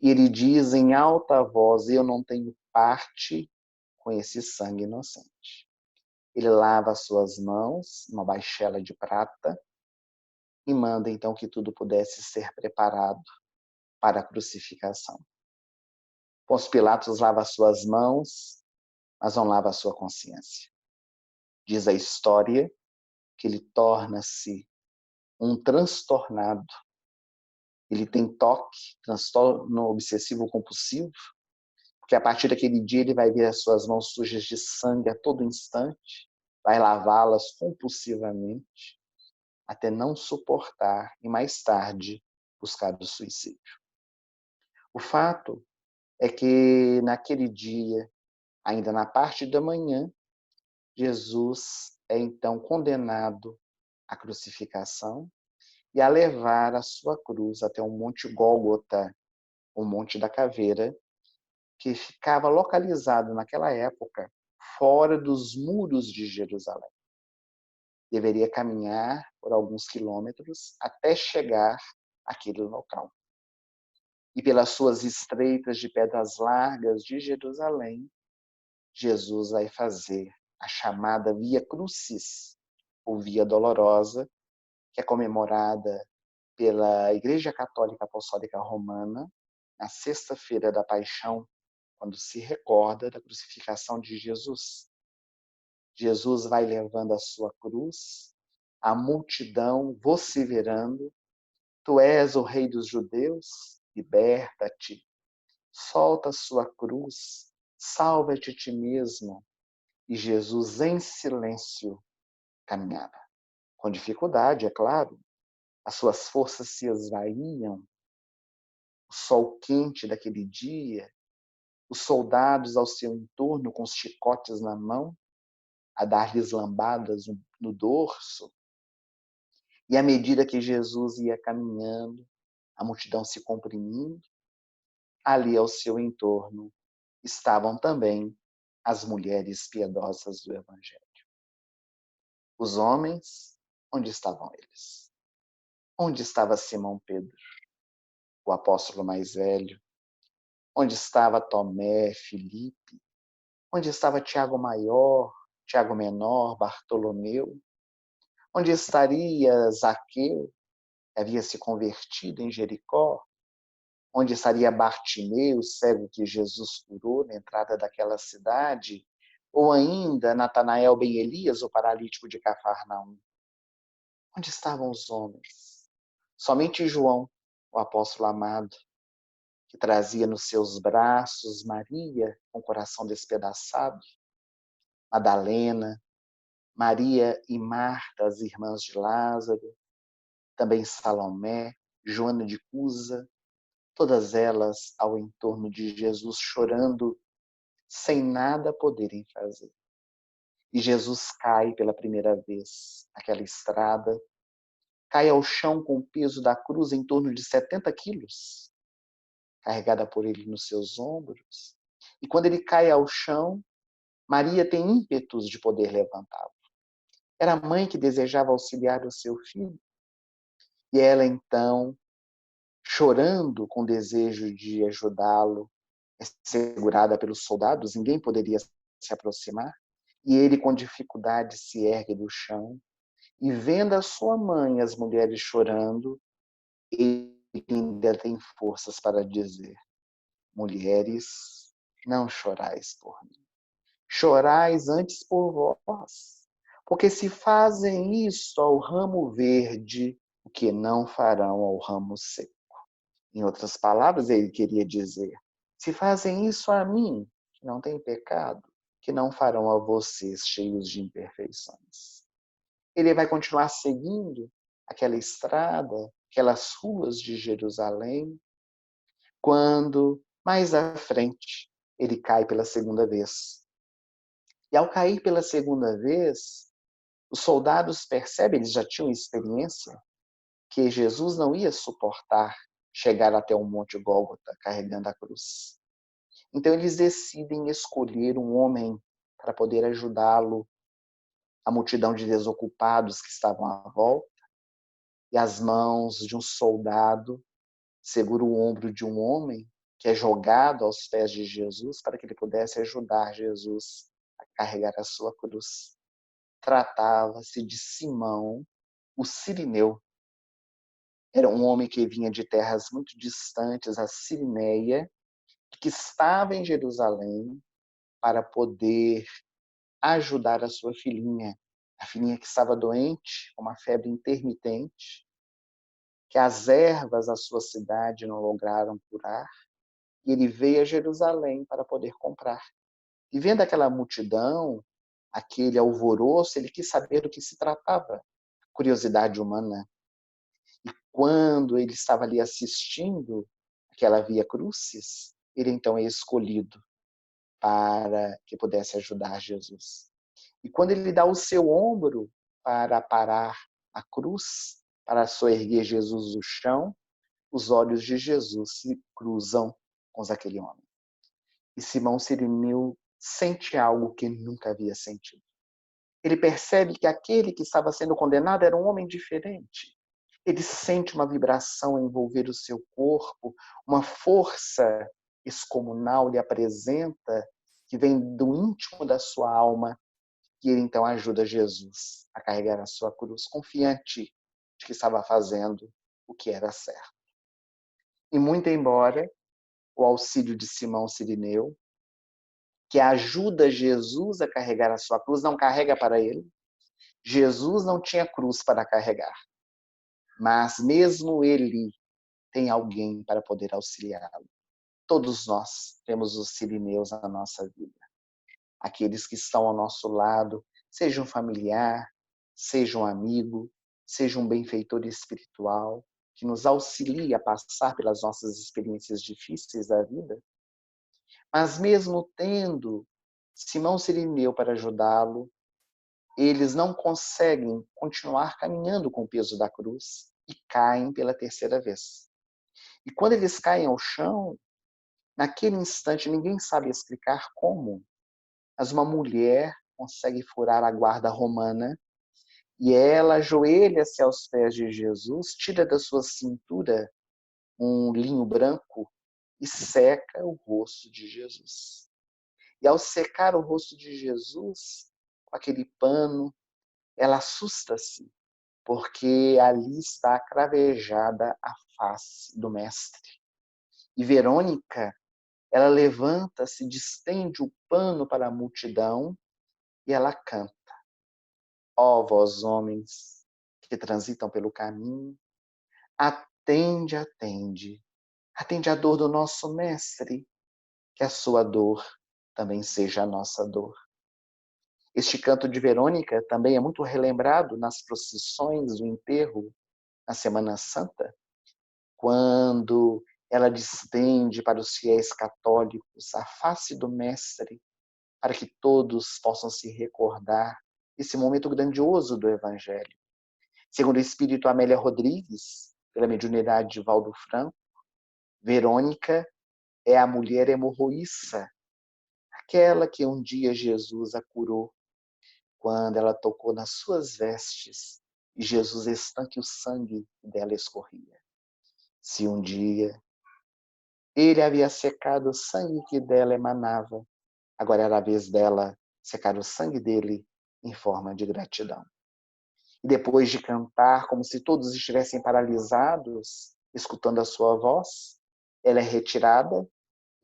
E ele diz em alta voz: eu não tenho parte com esse sangue inocente. Ele lava as suas mãos, uma baixela de prata, e manda então que tudo pudesse ser preparado para a crucificação. Pôncio Pilatos lava as suas mãos, mas não lava a sua consciência. Diz a história que ele torna-se um transtornado. Ele tem toque, transtorno obsessivo compulsivo, porque a partir daquele dia ele vai ver as suas mãos sujas de sangue a todo instante, vai lavá-las compulsivamente, até não suportar e mais tarde buscar o suicídio. O fato é que naquele dia, ainda na parte da manhã, Jesus é então condenado à crucificação e a levar a sua cruz até o Monte Gólgota, o Monte da Caveira, que ficava localizado naquela época fora dos muros de Jerusalém. Deveria caminhar por alguns quilômetros até chegar àquele local. E pelas suas estreitas de pedras largas de Jerusalém, Jesus vai fazer a chamada Via Crucis, ou Via Dolorosa, que é comemorada pela Igreja Católica Apostólica Romana na sexta-feira da Paixão, quando se recorda da crucificação de Jesus. Jesus vai levando a sua cruz, a multidão vociferando: tu és o rei dos judeus, liberta-te. solta a sua cruz, salva-te a ti mesmo. E Jesus, em silêncio, caminhava. Com dificuldade, é claro. As suas forças se esvaíam. O sol quente daquele dia, os soldados ao seu entorno com os chicotes na mão, a dar-lhes lambadas no dorso. E à medida que Jesus ia caminhando, a multidão se comprimindo, ali ao seu entorno estavam também as mulheres piedosas do Evangelho. Os homens, onde estavam eles? Onde estava Simão Pedro, o apóstolo mais velho? Onde estava Tomé, Filipe? Onde estava Tiago Maior, Tiago Menor, Bartolomeu? Onde estaria Zaqueu, que havia se convertido em Jericó? Onde estaria Bartimeu, o cego que Jesus curou na entrada daquela cidade? Ou ainda Natanael ben Elias, o paralítico de Cafarnaum? Onde estavam os homens? Somente João, o apóstolo amado, que trazia nos seus braços Maria com o coração despedaçado, Madalena, Maria e Marta, as irmãs de Lázaro, também Salomé, Joana de Cusa, todas elas ao entorno de Jesus chorando, sem nada poderem fazer. E Jesus cai pela primeira vez naquela estrada, cai ao chão com o peso da cruz em torno de 70 quilos, carregada por ele nos seus ombros. E quando ele cai ao chão, Maria tem ímpetos de poder levantá-lo. Era a mãe que desejava auxiliar o seu filho. E ela então, chorando com desejo de ajudá-lo, é segurada pelos soldados, ninguém poderia se aproximar. E ele, com dificuldade, se ergue do chão. E vendo a sua mãe, as mulheres chorando, ele ainda tem forças para dizer: mulheres, não chorais por mim. Chorais antes por vós. Porque se fazem isso ao ramo verde, o que não farão ao ramo seco. Em outras palavras, ele queria dizer: se fazem isso a mim, que não tem pecado, que não farão a vocês, cheios de imperfeições. Ele vai continuar seguindo aquela estrada, aquelas ruas de Jerusalém, quando, mais à frente, ele cai pela segunda vez. E ao cair pela segunda vez, os soldados percebem, eles já tinham experiência, que Jesus não ia suportar chegar até o Monte Gólgota carregando a cruz. Então eles decidem escolher um homem para poder ajudá-lo, a multidão de desocupados que estavam à volta, e as mãos de um soldado seguram o ombro de um homem que é jogado aos pés de Jesus para que ele pudesse ajudar Jesus a carregar a sua cruz. Tratava-se de Simão, o Cirineu. Era um homem que vinha de terras muito distantes, a Cirineia, que estava em Jerusalém para poder ajudar a sua filhinha, a filhinha que estava doente, com uma febre intermitente, que as ervas da sua cidade não lograram curar, e ele veio a Jerusalém para poder comprar. E vendo aquela multidão, aquele alvoroço, ele quis saber do que se tratava. Curiosidade humana. E quando ele estava ali assistindo aquela Via Crucis, ele então é escolhido para que pudesse ajudar Jesus. E quando ele dá o seu ombro para parar a cruz, para soerguer Jesus do chão, os olhos de Jesus se cruzam com os daquele homem. E Simão Cirineu sente algo que nunca havia sentido. Ele percebe que aquele que estava sendo condenado era um homem diferente. Ele sente uma vibração envolver o seu corpo, uma força excomunal lhe apresenta, que vem do íntimo da sua alma, e ele então ajuda Jesus a carregar a sua cruz, confiante de que estava fazendo o que era certo. E muito embora o auxílio de Simão Cirineu, que ajuda Jesus a carregar a sua cruz, não carrega para ele, Jesus não tinha cruz para carregar, mas mesmo ele tem alguém para poder auxiliá-lo. todos nós temos os sirineus na nossa vida. Aqueles que estão ao nosso lado, seja um familiar, seja um amigo, seja um benfeitor espiritual, que nos auxilia a passar pelas nossas experiências difíceis da vida. Mas mesmo tendo Simão Sirineu para ajudá-lo, eles não conseguem continuar caminhando com o peso da cruz e caem pela terceira vez. E quando eles caem ao chão, naquele instante ninguém sabe explicar como, mas uma mulher consegue furar a guarda romana e ela ajoelha-se aos pés de Jesus, tira da sua cintura um linho branco e seca o rosto de Jesus. E ao secar o rosto de Jesus, com aquele pano, ela assusta-se, porque ali está cravejada a face do Mestre. E Verônica, ela levanta-se, distende o pano para a multidão e ela canta: ó vós homens que transitam pelo caminho, atende, atende, atende a dor do nosso Mestre, que a sua dor também seja a nossa dor. Este canto de Verônica também é muito relembrado nas procissões do enterro, na Semana Santa, quando ela distende para os fiéis católicos a face do Mestre, para que todos possam se recordar desse momento grandioso do Evangelho. Segundo o Espírito Amélia Rodrigues, pela mediunidade de Valdo Franco, Verônica é a mulher hemorroíça, aquela que um dia Jesus a curou, quando ela tocou nas suas vestes e Jesus estanque o sangue dela escorria. Se um dia ele havia secado o sangue que dela emanava, agora era a vez dela secar o sangue dele em forma de gratidão. E depois de cantar como se todos estivessem paralisados, escutando a sua voz, ela é retirada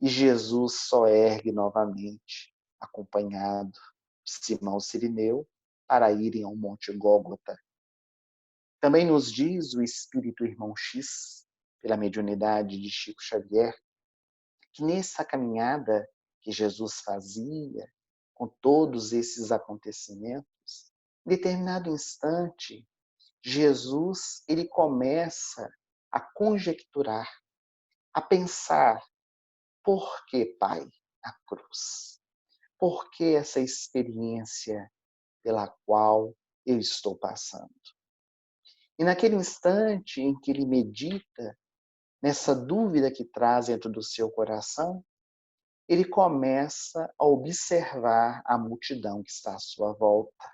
e Jesus só ergue novamente, acompanhado de Simão Sirineu, para irem ao Monte Gólgota. Também nos diz o Espírito Irmão X, pela mediunidade de Chico Xavier, que nessa caminhada que Jesus fazia, com todos esses acontecimentos, em determinado instante, Jesus ele começa a conjecturar, a pensar: por que, Pai, a cruz? Por que essa experiência pela qual eu estou passando? E naquele instante em que ele medita, nessa dúvida que traz dentro do seu coração, ele começa a observar a multidão que está à sua volta.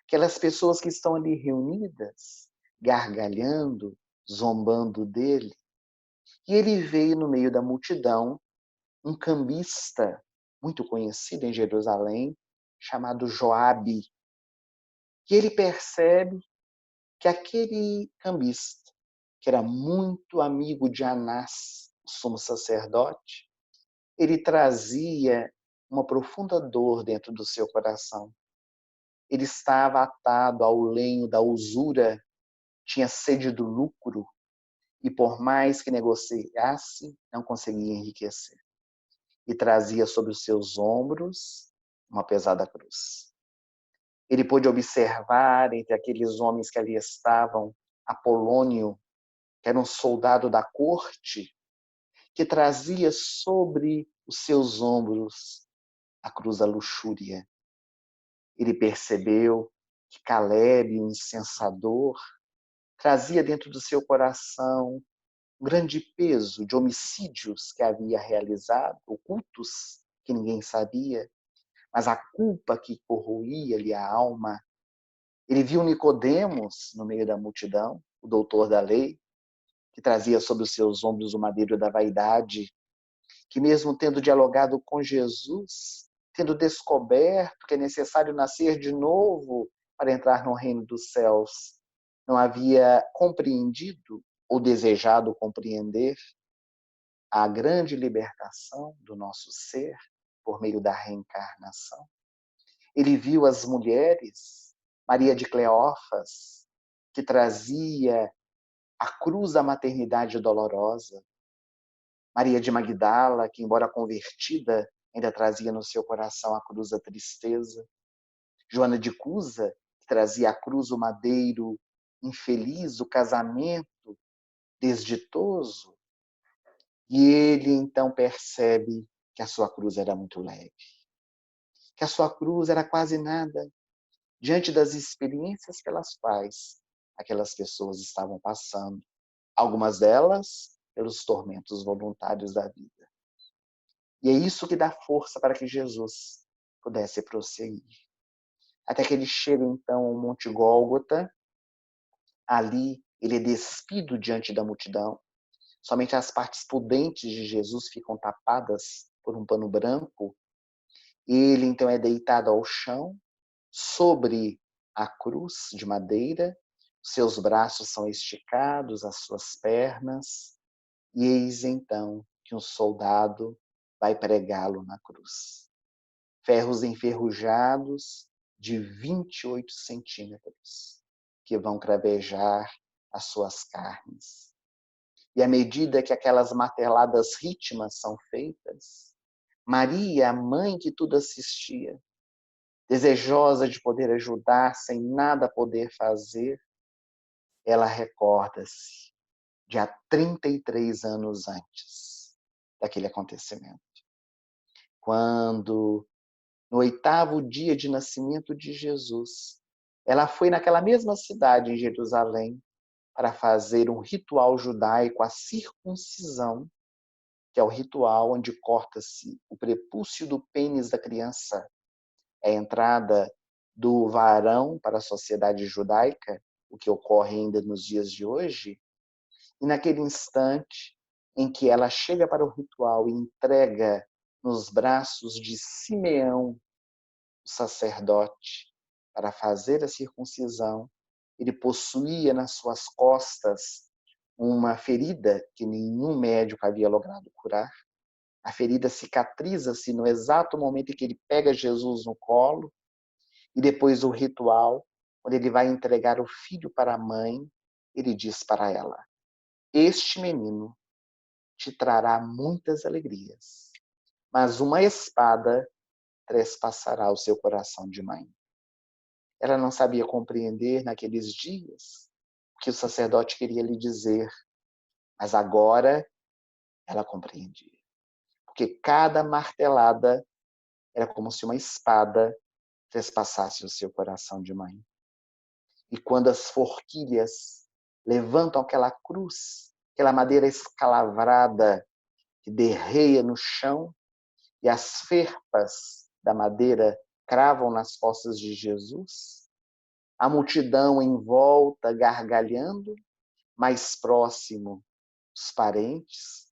Aquelas pessoas que estão ali reunidas, gargalhando, zombando dele. E ele veio no meio da multidão um cambista muito conhecido em Jerusalém, chamado Joabe. E ele percebe que aquele cambista, que era muito amigo de Anás, o sumo sacerdote, ele trazia uma profunda dor dentro do seu coração. Ele estava atado ao lenho da usura, tinha sede do lucro, e por mais que negociasse, não conseguia enriquecer. E trazia sobre os seus ombros uma pesada cruz. Ele pôde observar entre aqueles homens que ali estavam, Apolônio, que era um soldado da corte, que trazia sobre os seus ombros a cruz da luxúria. Ele percebeu que Caleb, o incensador, trazia dentro do seu coração um grande peso de homicídios que havia realizado, ocultos, que ninguém sabia, mas a culpa que corroía-lhe a alma. Ele viu Nicodemos no meio da multidão, o doutor da lei, que trazia sobre os seus ombros o madeiro da vaidade, que mesmo tendo dialogado com Jesus, tendo descoberto que é necessário nascer de novo para entrar no reino dos céus, não havia compreendido ou desejado compreender a grande libertação do nosso ser por meio da reencarnação. Ele viu as mulheres, Maria de Cleófas, que trazia a cruz da maternidade dolorosa, Maria de Magdala, que embora convertida, ainda trazia no seu coração a cruz da tristeza. Joana de Cusa, que trazia a cruz o madeiro infeliz, o casamento desditoso. E ele então percebe que a sua cruz era muito leve, que a sua cruz era quase nada diante das experiências pelas quais aquelas pessoas estavam passando, algumas delas pelos tormentos voluntários da vida. E é isso que dá força para que Jesus pudesse prosseguir. Até que ele chega então ao Monte Gólgota, ali ele é despido diante da multidão, somente as partes pudentes de Jesus ficam tapadas por um pano branco. Ele então é deitado ao chão, sobre a cruz de madeira, seus braços são esticados, as suas pernas, e eis então que um soldado vai pregá-lo na cruz. Ferros enferrujados de 28 centímetros, que vão cravejar as suas carnes. E à medida que aquelas marteladas rítmias são feitas, Maria, a mãe que tudo assistia, desejosa de poder ajudar sem nada poder fazer, ela recorda-se de há 33 anos antes daquele acontecimento. Quando, no 8º dia de nascimento de Jesus, ela foi naquela mesma cidade, em Jerusalém, para fazer um ritual judaico, a circuncisão, que é o ritual onde corta-se o prepúcio do pênis da criança, é a entrada do varão para a sociedade judaica, o que ocorre ainda nos dias de hoje. E naquele instante em que ela chega para o ritual e entrega nos braços de Simeão, o sacerdote, para fazer a circuncisão, ele possuía nas suas costas uma ferida que nenhum médico havia logrado curar. A ferida cicatriza-se no exato momento em que ele pega Jesus no colo, e depois do ritual, quando ele vai entregar o filho para a mãe, ele diz para ela: este menino te trará muitas alegrias, mas uma espada trespassará o seu coração de mãe. Ela não sabia compreender naqueles dias o que o sacerdote queria lhe dizer, mas agora ela compreendia. Porque cada martelada era como se uma espada trespassasse o seu coração de mãe. E quando as forquilhas levantam aquela cruz, aquela madeira escalavrada que derreia no chão, e as ferpas da madeira cravam nas costas de Jesus, a multidão em volta gargalhando, mais próximo os parentes,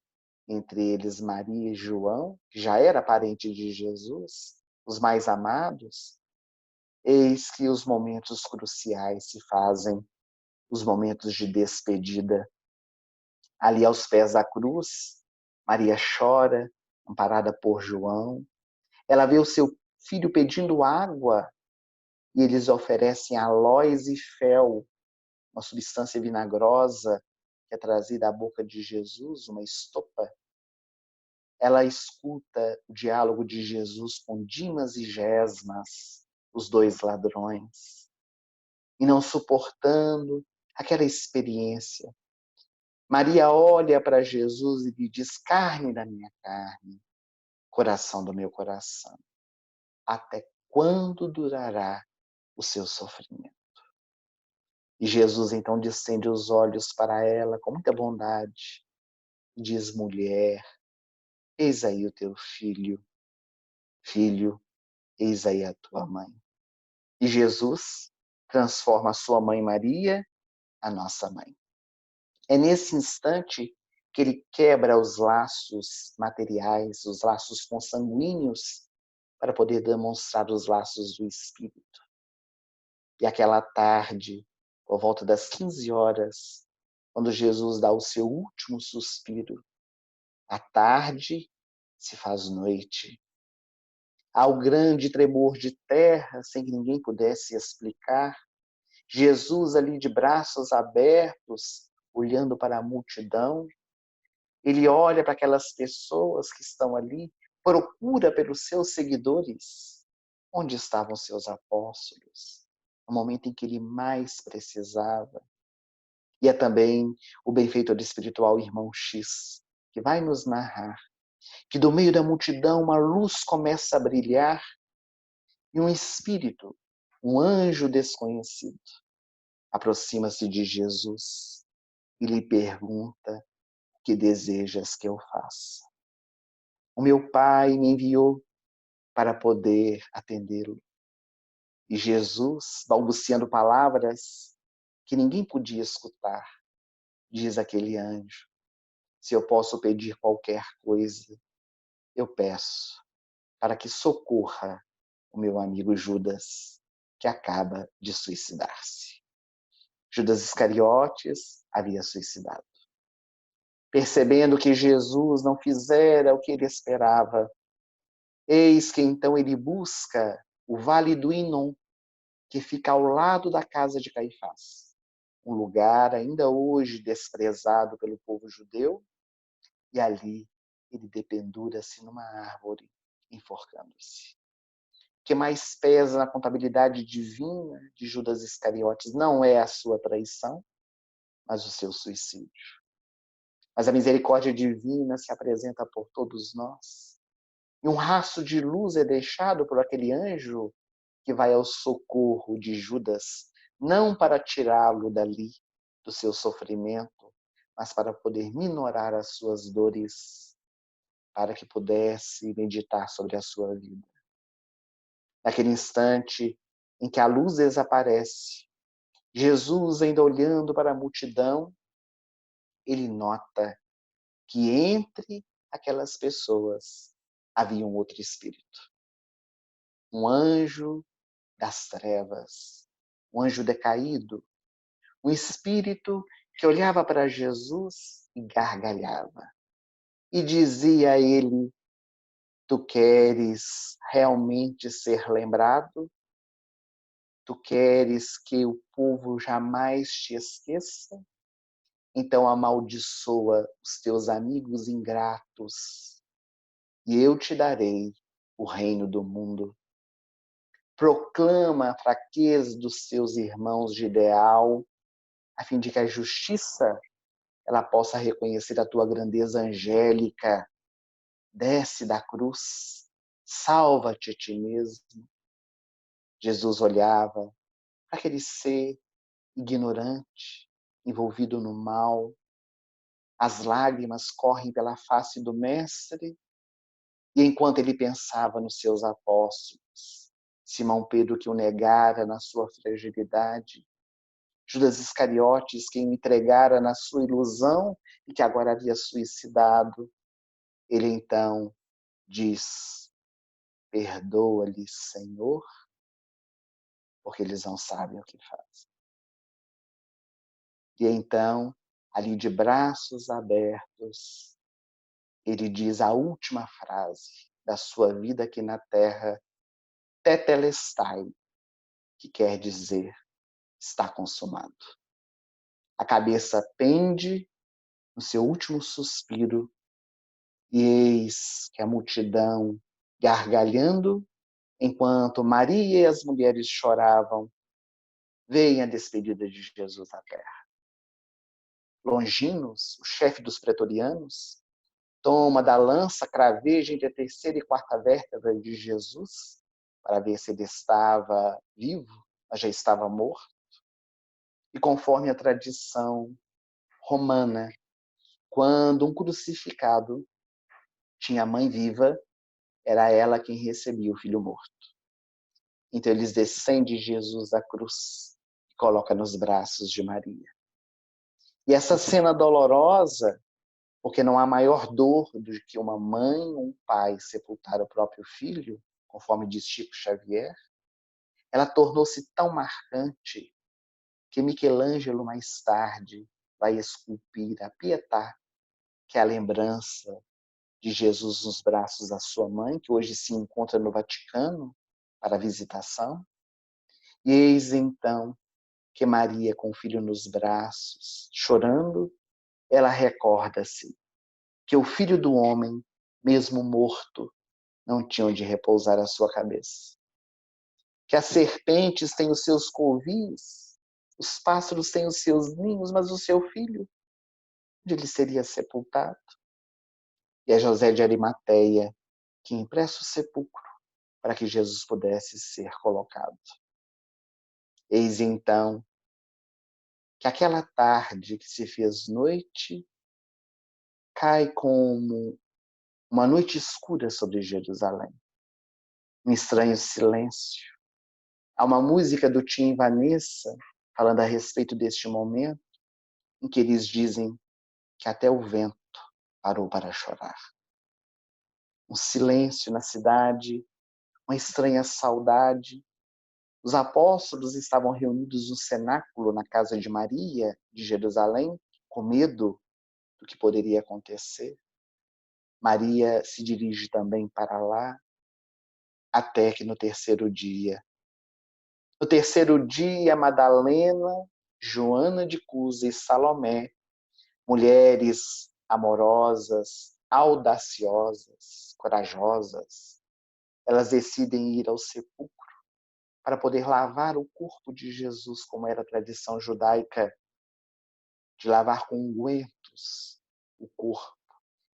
entre eles Maria e João, que já era parente de Jesus, os mais amados. Eis que os momentos cruciais se fazem, os momentos de despedida. Ali aos pés da cruz, Maria chora, amparada por João. Ela vê o seu filho pedindo água e eles oferecem aloés e fel, uma substância vinagrosa que é trazida à boca de Jesus, uma estopa. Ela escuta o diálogo de Jesus com Dimas e Gesmas, os dois ladrões, e não suportando aquela experiência, Maria olha para Jesus e lhe diz: carne da minha carne, coração do meu coração, até quando durará o seu sofrimento? E Jesus então distende os olhos para ela com muita bondade e diz: mulher, eis aí o teu filho, filho, eis aí a tua mãe. E Jesus transforma a sua mãe Maria, a nossa mãe. É nesse instante que ele quebra os laços materiais, os laços consanguíneos, para poder demonstrar os laços do Espírito. E aquela tarde, por volta das 15 horas, quando Jesus dá o seu último suspiro, a tarde se faz noite. Há o grande tremor de terra, sem que ninguém pudesse explicar. Jesus ali de braços abertos, olhando para a multidão, Ele olha para aquelas pessoas que estão ali, procura pelos seus seguidores. Onde estavam seus apóstolos? No momento em que ele mais precisava. E é também o benfeitor espiritual irmão X, que vai nos narrar que do meio da multidão uma luz começa a brilhar e um espírito, um anjo desconhecido, aproxima-se de Jesus e lhe pergunta: o que desejas que eu faça? O meu pai me enviou para poder atendê-lo. E Jesus, balbuciando palavras que ninguém podia escutar, diz aquele anjo: se eu posso pedir qualquer coisa, eu peço para que socorra o meu amigo Judas, que acaba de suicidar-se. Judas Iscariotes havia suicidado. Percebendo que Jesus não fizera o que ele esperava, eis que então ele busca o Vale do Inom, que fica ao lado da casa de Caifás, um lugar ainda hoje desprezado pelo povo judeu, e ali ele dependura-se numa árvore, enforcando-se. O que mais pesa na contabilidade divina de Judas Iscariotes não é a sua traição, mas o seu suicídio. Mas a misericórdia divina se apresenta por todos nós. E um rastro de luz é deixado por aquele anjo que vai ao socorro de Judas, não para tirá-lo dali, do seu sofrimento, mas para poder minorar as suas dores, para que pudesse meditar sobre a sua vida. Naquele instante em que a luz desaparece, Jesus, ainda olhando para a multidão, ele nota que entre aquelas pessoas havia um outro espírito, um anjo das trevas, um anjo decaído, um espírito que olhava para Jesus e gargalhava. E dizia a ele: tu queres realmente ser lembrado? Tu queres que o povo jamais te esqueça? Então amaldiçoa os teus amigos ingratos, e eu te darei o reino do mundo. Proclama a fraqueza dos seus irmãos de ideal, a fim de que a justiça ela possa reconhecer a tua grandeza angélica. Desce da cruz, salva-te a ti mesmo. Jesus olhava para aquele ser ignorante, envolvido no mal. As lágrimas correm pela face do Mestre, e enquanto ele pensava nos seus apóstolos, Simão Pedro que o negara na sua fragilidade, Judas Iscariotes que o entregara na sua ilusão e que agora havia suicidado, ele então diz: perdoa-lhes, Senhor, porque eles não sabem o que fazem. E então, ali de braços abertos, ele diz a última frase da sua vida aqui na Terra, Tetelestai, que quer dizer, está consumado. A cabeça pende no seu último suspiro, e eis que a multidão, gargalhando, enquanto Maria e as mulheres choravam, veem a despedida de Jesus à terra. Longinos, o chefe dos pretorianos, toma da lança craveja entre a terceira e quarta vértebra de Jesus, para ver se ele estava vivo, mas já estava morto. E conforme a tradição romana, quando um crucificado tinha a mãe viva, era ela quem recebia o filho morto. Então eles descendem Jesus da cruz e colocam nos braços de Maria. E essa cena dolorosa, porque não há maior dor do que uma mãe ou um pai sepultar o próprio filho, conforme diz Chico Xavier, ela tornou-se tão marcante que Michelangelo, mais tarde, vai esculpir a Pietà, que é a lembrança de Jesus nos braços da sua mãe, que hoje se encontra no Vaticano para visitação. E eis então que Maria, com o filho nos braços, chorando, ela recorda-se que o Filho do Homem, mesmo morto, não tinha onde repousar a sua cabeça. Que as serpentes têm os seus covis, os pássaros têm os seus ninhos, mas o seu filho, onde ele seria sepultado? E é José de Arimateia que empresta o sepulcro para que Jesus pudesse ser colocado. Eis então que aquela tarde que se fez noite cai como uma noite escura sobre Jerusalém. Um estranho silêncio. Há uma música do Tim e Vanessa falando a respeito deste momento em que eles dizem que até o vento parou para chorar. Um silêncio na cidade, uma estranha saudade. Os apóstolos estavam reunidos no cenáculo na casa de Maria, de Jerusalém, com medo do que poderia acontecer. Maria se dirige também para lá, até que no terceiro dia, Madalena, Joana de Cusa e Salomé, mulheres amorosas, audaciosas, corajosas, elas decidem ir ao sepulcro para poder lavar o corpo de Jesus, como era a tradição judaica, de lavar com ungüentos o corpo,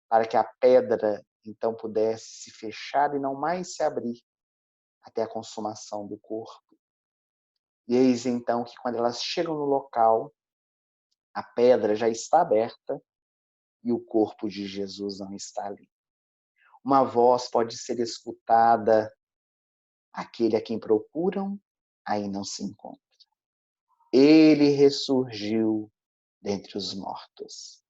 para que a pedra então pudesse se fechar e não mais se abrir até a consumação do corpo. E eis então que quando elas chegam no local, a pedra já está aberta e o corpo de Jesus não está ali. Uma voz pode ser escutada: aquele a quem procuram, aí não se encontra. Ele ressurgiu dentre os mortos.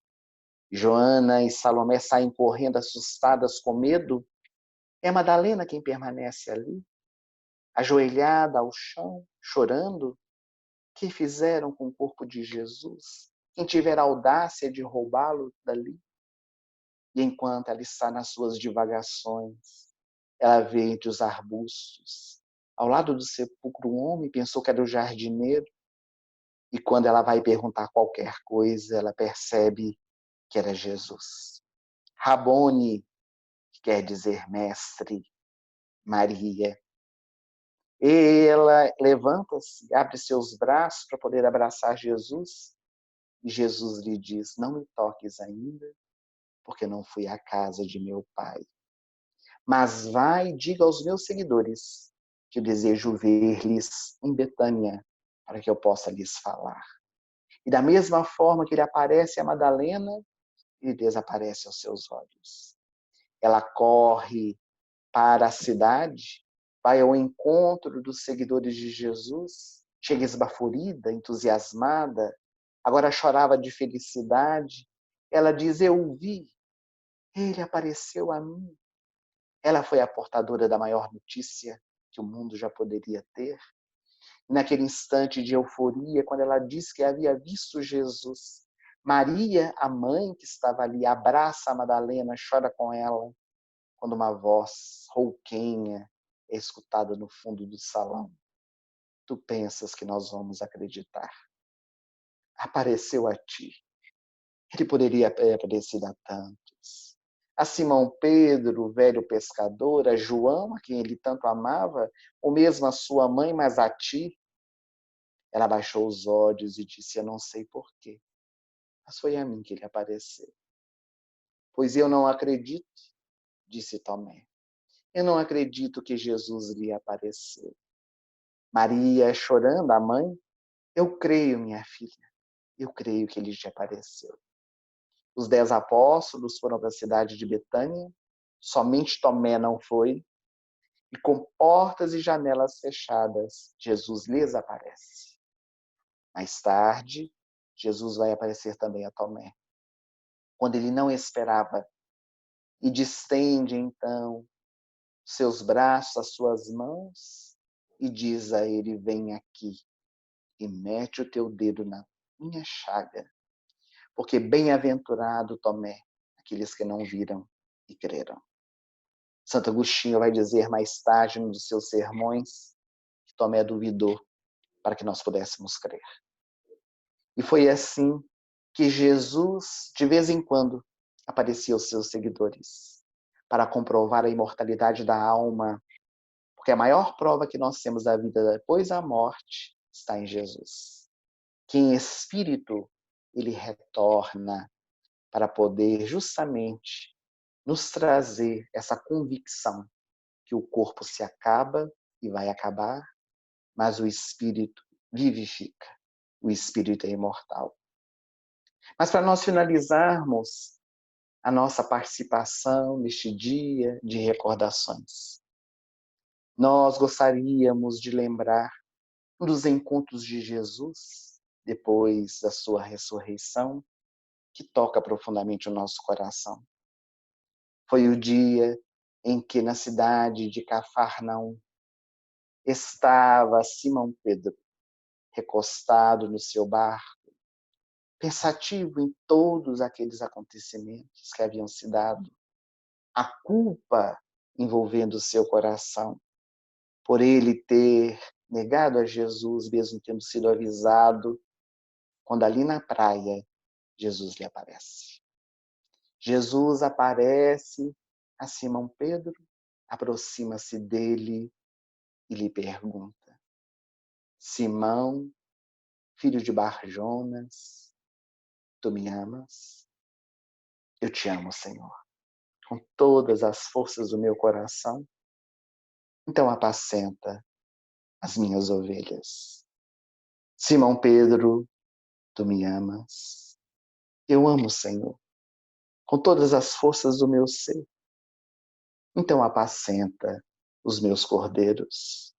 Joana e Salomé saem correndo assustadas com medo. É Madalena quem permanece ali, ajoelhada ao chão, chorando. Que fizeram com o corpo de Jesus? Quem tiver a audácia de roubá-lo dali? E enquanto ela está nas suas divagações, ela vê entre os arbustos, ao lado do sepulcro, um homem, pensou que era o jardineiro, e quando ela vai perguntar qualquer coisa, ela percebe que era Jesus. Rabone, que quer dizer mestre, Maria. E ela levanta-se, abre seus braços para poder abraçar Jesus, e Jesus lhe diz: não me toques ainda, porque não fui à casa de meu pai. Mas vai e diga aos meus seguidores que desejo ver-lhes em Betânia, para que eu possa lhes falar. E da mesma forma que ele aparece a Madalena, ele desaparece aos seus olhos. Ela corre para a cidade, vai ao encontro dos seguidores de Jesus, chega esbaforida, entusiasmada, agora chorava de felicidade. Ela diz: eu vi, ele apareceu a mim. Ela foi a portadora da maior notícia que o mundo já poderia ter. E naquele instante de euforia, quando ela diz que havia visto Jesus, Maria, a mãe que estava ali, abraça a Madalena, chora com ela, quando uma voz rouquenha é escutada no fundo do salão. Tu pensas que nós vamos acreditar? Apareceu a ti. Ele poderia ter aparecido a tantos. A Simão Pedro, o velho pescador, a João, a quem ele tanto amava, ou mesmo a sua mãe, mas a ti. Ela baixou os olhos e disse: eu não sei porquê, mas foi a mim que ele apareceu. Pois eu não acredito, disse Tomé. Eu não acredito que Jesus lhe apareceu. Maria, chorando, a mãe: eu creio, minha filha, eu creio que ele te apareceu. Os 10 apóstolos foram para a cidade de Betânia, somente Tomé não foi, e com portas e janelas fechadas, Jesus lhes aparece. Mais tarde, Jesus vai aparecer também a Tomé, quando ele não esperava, e distende então seus braços, as suas mãos, e diz a ele: vem aqui e mete o teu dedo na minha chaga, porque bem-aventurado Tomé, aqueles que não viram e creram. Santo Agostinho vai dizer mais tarde, num dos seus sermões, que Tomé duvidou para que nós pudéssemos crer. E foi assim que Jesus, de vez em quando, aparecia aos seus seguidores para comprovar a imortalidade da alma, porque a maior prova que nós temos da vida depois da morte está em Jesus, que em espírito ele retorna para poder justamente nos trazer essa convicção que o corpo se acaba e vai acabar, mas o espírito vivifica, o espírito é imortal. Mas para nós finalizarmos a nossa participação neste dia de recordações, nós gostaríamos de lembrar um dos encontros de Jesus, depois da sua ressurreição, que toca profundamente o nosso coração. Foi o dia em que na cidade de Cafarnaum estava Simão Pedro, recostado no seu barco, pensativo em todos aqueles acontecimentos que haviam se dado, a culpa envolvendo o seu coração, por ele ter negado a Jesus, mesmo tendo sido avisado, quando ali na praia, Jesus lhe aparece. Jesus aparece a Simão Pedro, aproxima-se dele e lhe pergunta: Simão, filho de Barjonas, tu me amas? Eu te amo, Senhor, com todas as forças do meu coração. Então apacenta as minhas ovelhas. Simão Pedro, tu me amas? Eu amo, Senhor, com todas as forças do meu ser. Então apacenta os meus cordeiros.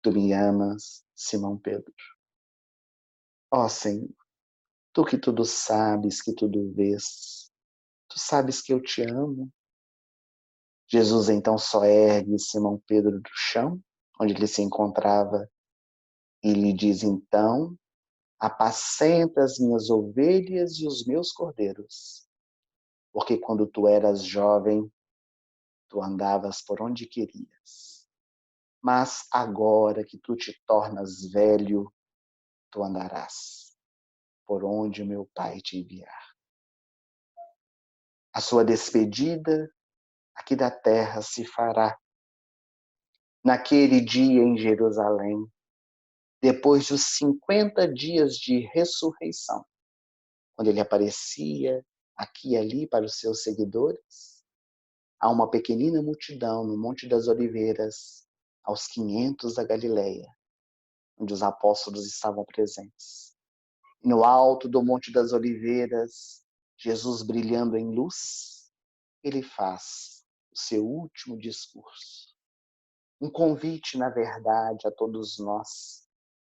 Tu me amas, Simão Pedro? Ó Senhor, tu que tudo sabes, que tudo vês, tu sabes que eu te amo. Jesus então só ergue Simão Pedro do chão, onde ele se encontrava, e lhe diz então: apacenta as minhas ovelhas e os meus cordeiros, porque quando tu eras jovem, tu andavas por onde querias. Mas agora que tu te tornas velho, tu andarás por onde o meu Pai te enviar. A sua despedida aqui da terra se fará naquele dia em Jerusalém, depois dos 50 dias de ressurreição, quando ele aparecia aqui e ali para os seus seguidores, há uma pequenina multidão no Monte das Oliveiras, aos 500 da Galileia, onde os apóstolos estavam presentes. No alto do Monte das Oliveiras, Jesus brilhando em luz, ele faz o seu último discurso. Um convite, na verdade, a todos nós,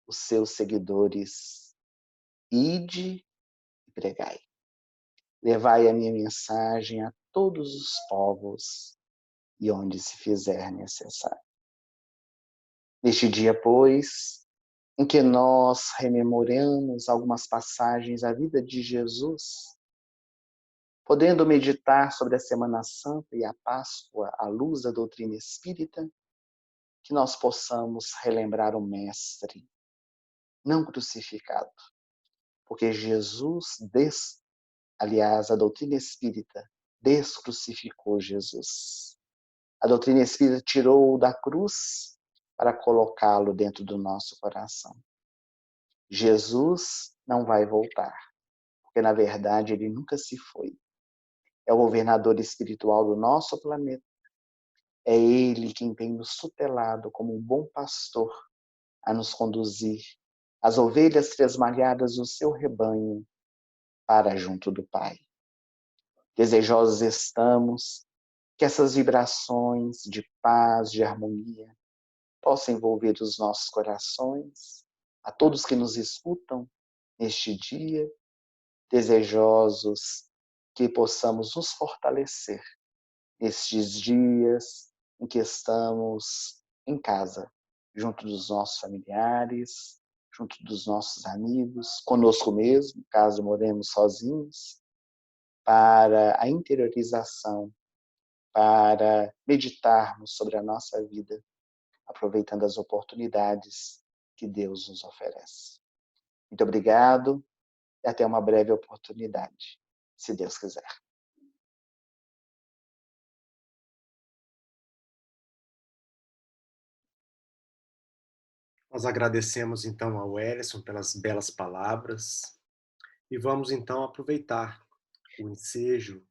os seus seguidores: ide e pregai. Levai a minha mensagem a todos os povos e onde se fizer necessário. Neste dia, pois, em que nós rememoramos algumas passagens da vida de Jesus, podendo meditar sobre a Semana Santa e a Páscoa à luz da doutrina espírita, que nós possamos relembrar o Mestre, não crucificado, porque Jesus, aliás, a doutrina espírita descrucificou Jesus. A doutrina espírita tirou-o da cruz para colocá-lo dentro do nosso coração. Jesus não vai voltar, porque na verdade ele nunca se foi. É o governador espiritual do nosso planeta. É ele quem tem nos tutelado como um bom pastor a nos conduzir, as ovelhas tresmalhadas do seu rebanho, para junto do Pai. Desejosos estamos que essas vibrações de paz, de harmonia, possam envolver os nossos corações, a todos que nos escutam neste dia, desejosos que possamos nos fortalecer nestes dias em que estamos em casa, junto dos nossos familiares, junto dos nossos amigos, conosco mesmo, caso moremos sozinhos, para a interiorização, para meditarmos sobre a nossa vida, aproveitando as oportunidades que Deus nos oferece. Muito obrigado e até uma breve oportunidade, se Deus quiser. Nós agradecemos então ao Welleson pelas belas palavras e vamos então aproveitar o ensejo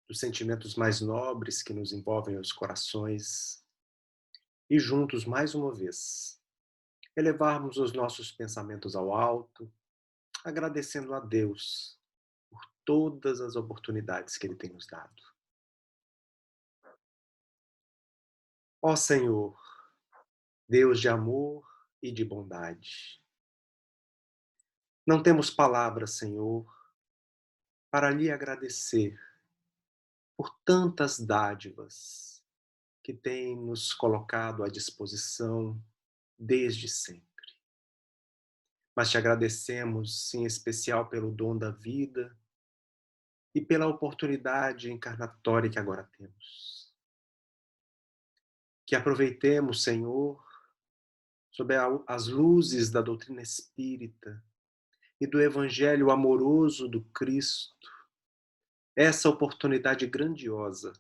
dos sentimentos mais nobres que nos envolvem os corações e juntos, mais uma vez, elevarmos os nossos pensamentos ao alto, agradecendo a Deus por todas as oportunidades que Ele tem nos dado. Ó Senhor, Deus de amor e de bondade, não temos palavras, Senhor, para lhe agradecer por tantas dádivas que tem nos colocado à disposição desde sempre. Mas te agradecemos, em especial, pelo dom da vida e pela oportunidade encarnatória que agora temos. Que aproveitemos, Senhor, sob as luzes da doutrina espírita e do Evangelho amoroso do Cristo, essa oportunidade grandiosa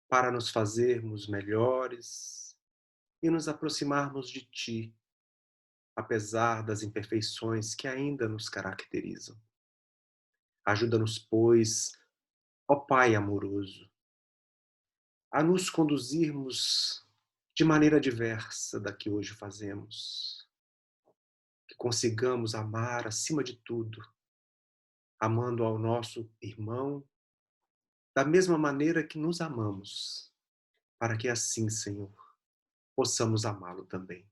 para nos fazermos melhores e nos aproximarmos de Ti, apesar das imperfeições que ainda nos caracterizam. Ajuda-nos, pois, ó Pai amoroso, a nos conduzirmos de maneira diversa da que hoje fazemos, que consigamos amar acima de tudo, amando ao nosso irmão da mesma maneira que nos amamos, para que assim, Senhor, possamos amá-lo também.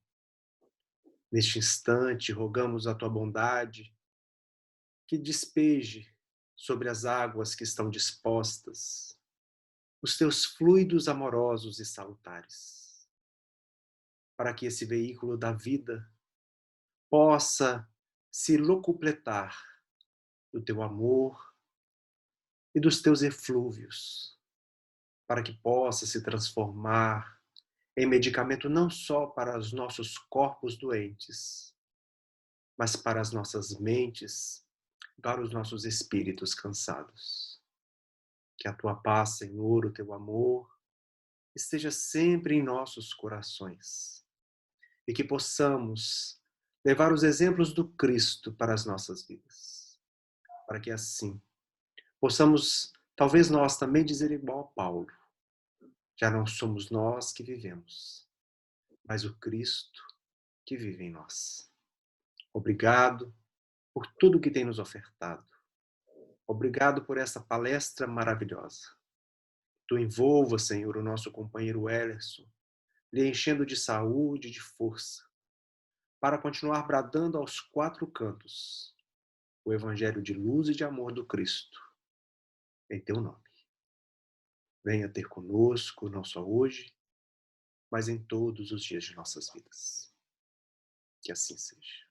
Neste instante, rogamos a tua bondade que despeje sobre as águas que estão dispostas os teus fluidos amorosos e salutares, para que esse veículo da vida possa se locupletar do teu amor e dos teus eflúvios, para que possa se transformar em medicamento não só para os nossos corpos doentes, mas para as nossas mentes, para os nossos espíritos cansados. Que a tua paz, Senhor, o teu amor, esteja sempre em nossos corações e que possamos levar os exemplos do Cristo para as nossas vidas, para que assim possamos, talvez nós também dizer igual a Paulo, já não somos nós que vivemos, mas o Cristo que vive em nós. Obrigado por tudo que tem nos ofertado. Obrigado por essa palestra maravilhosa. Tu envolva, Senhor, o nosso companheiro Ellerson, lhe enchendo de saúde e de força, para continuar bradando aos quatro cantos o Evangelho de luz e de amor do Cristo, em teu nome. Venha ter conosco, não só hoje, mas em todos os dias de nossas vidas. Que assim seja.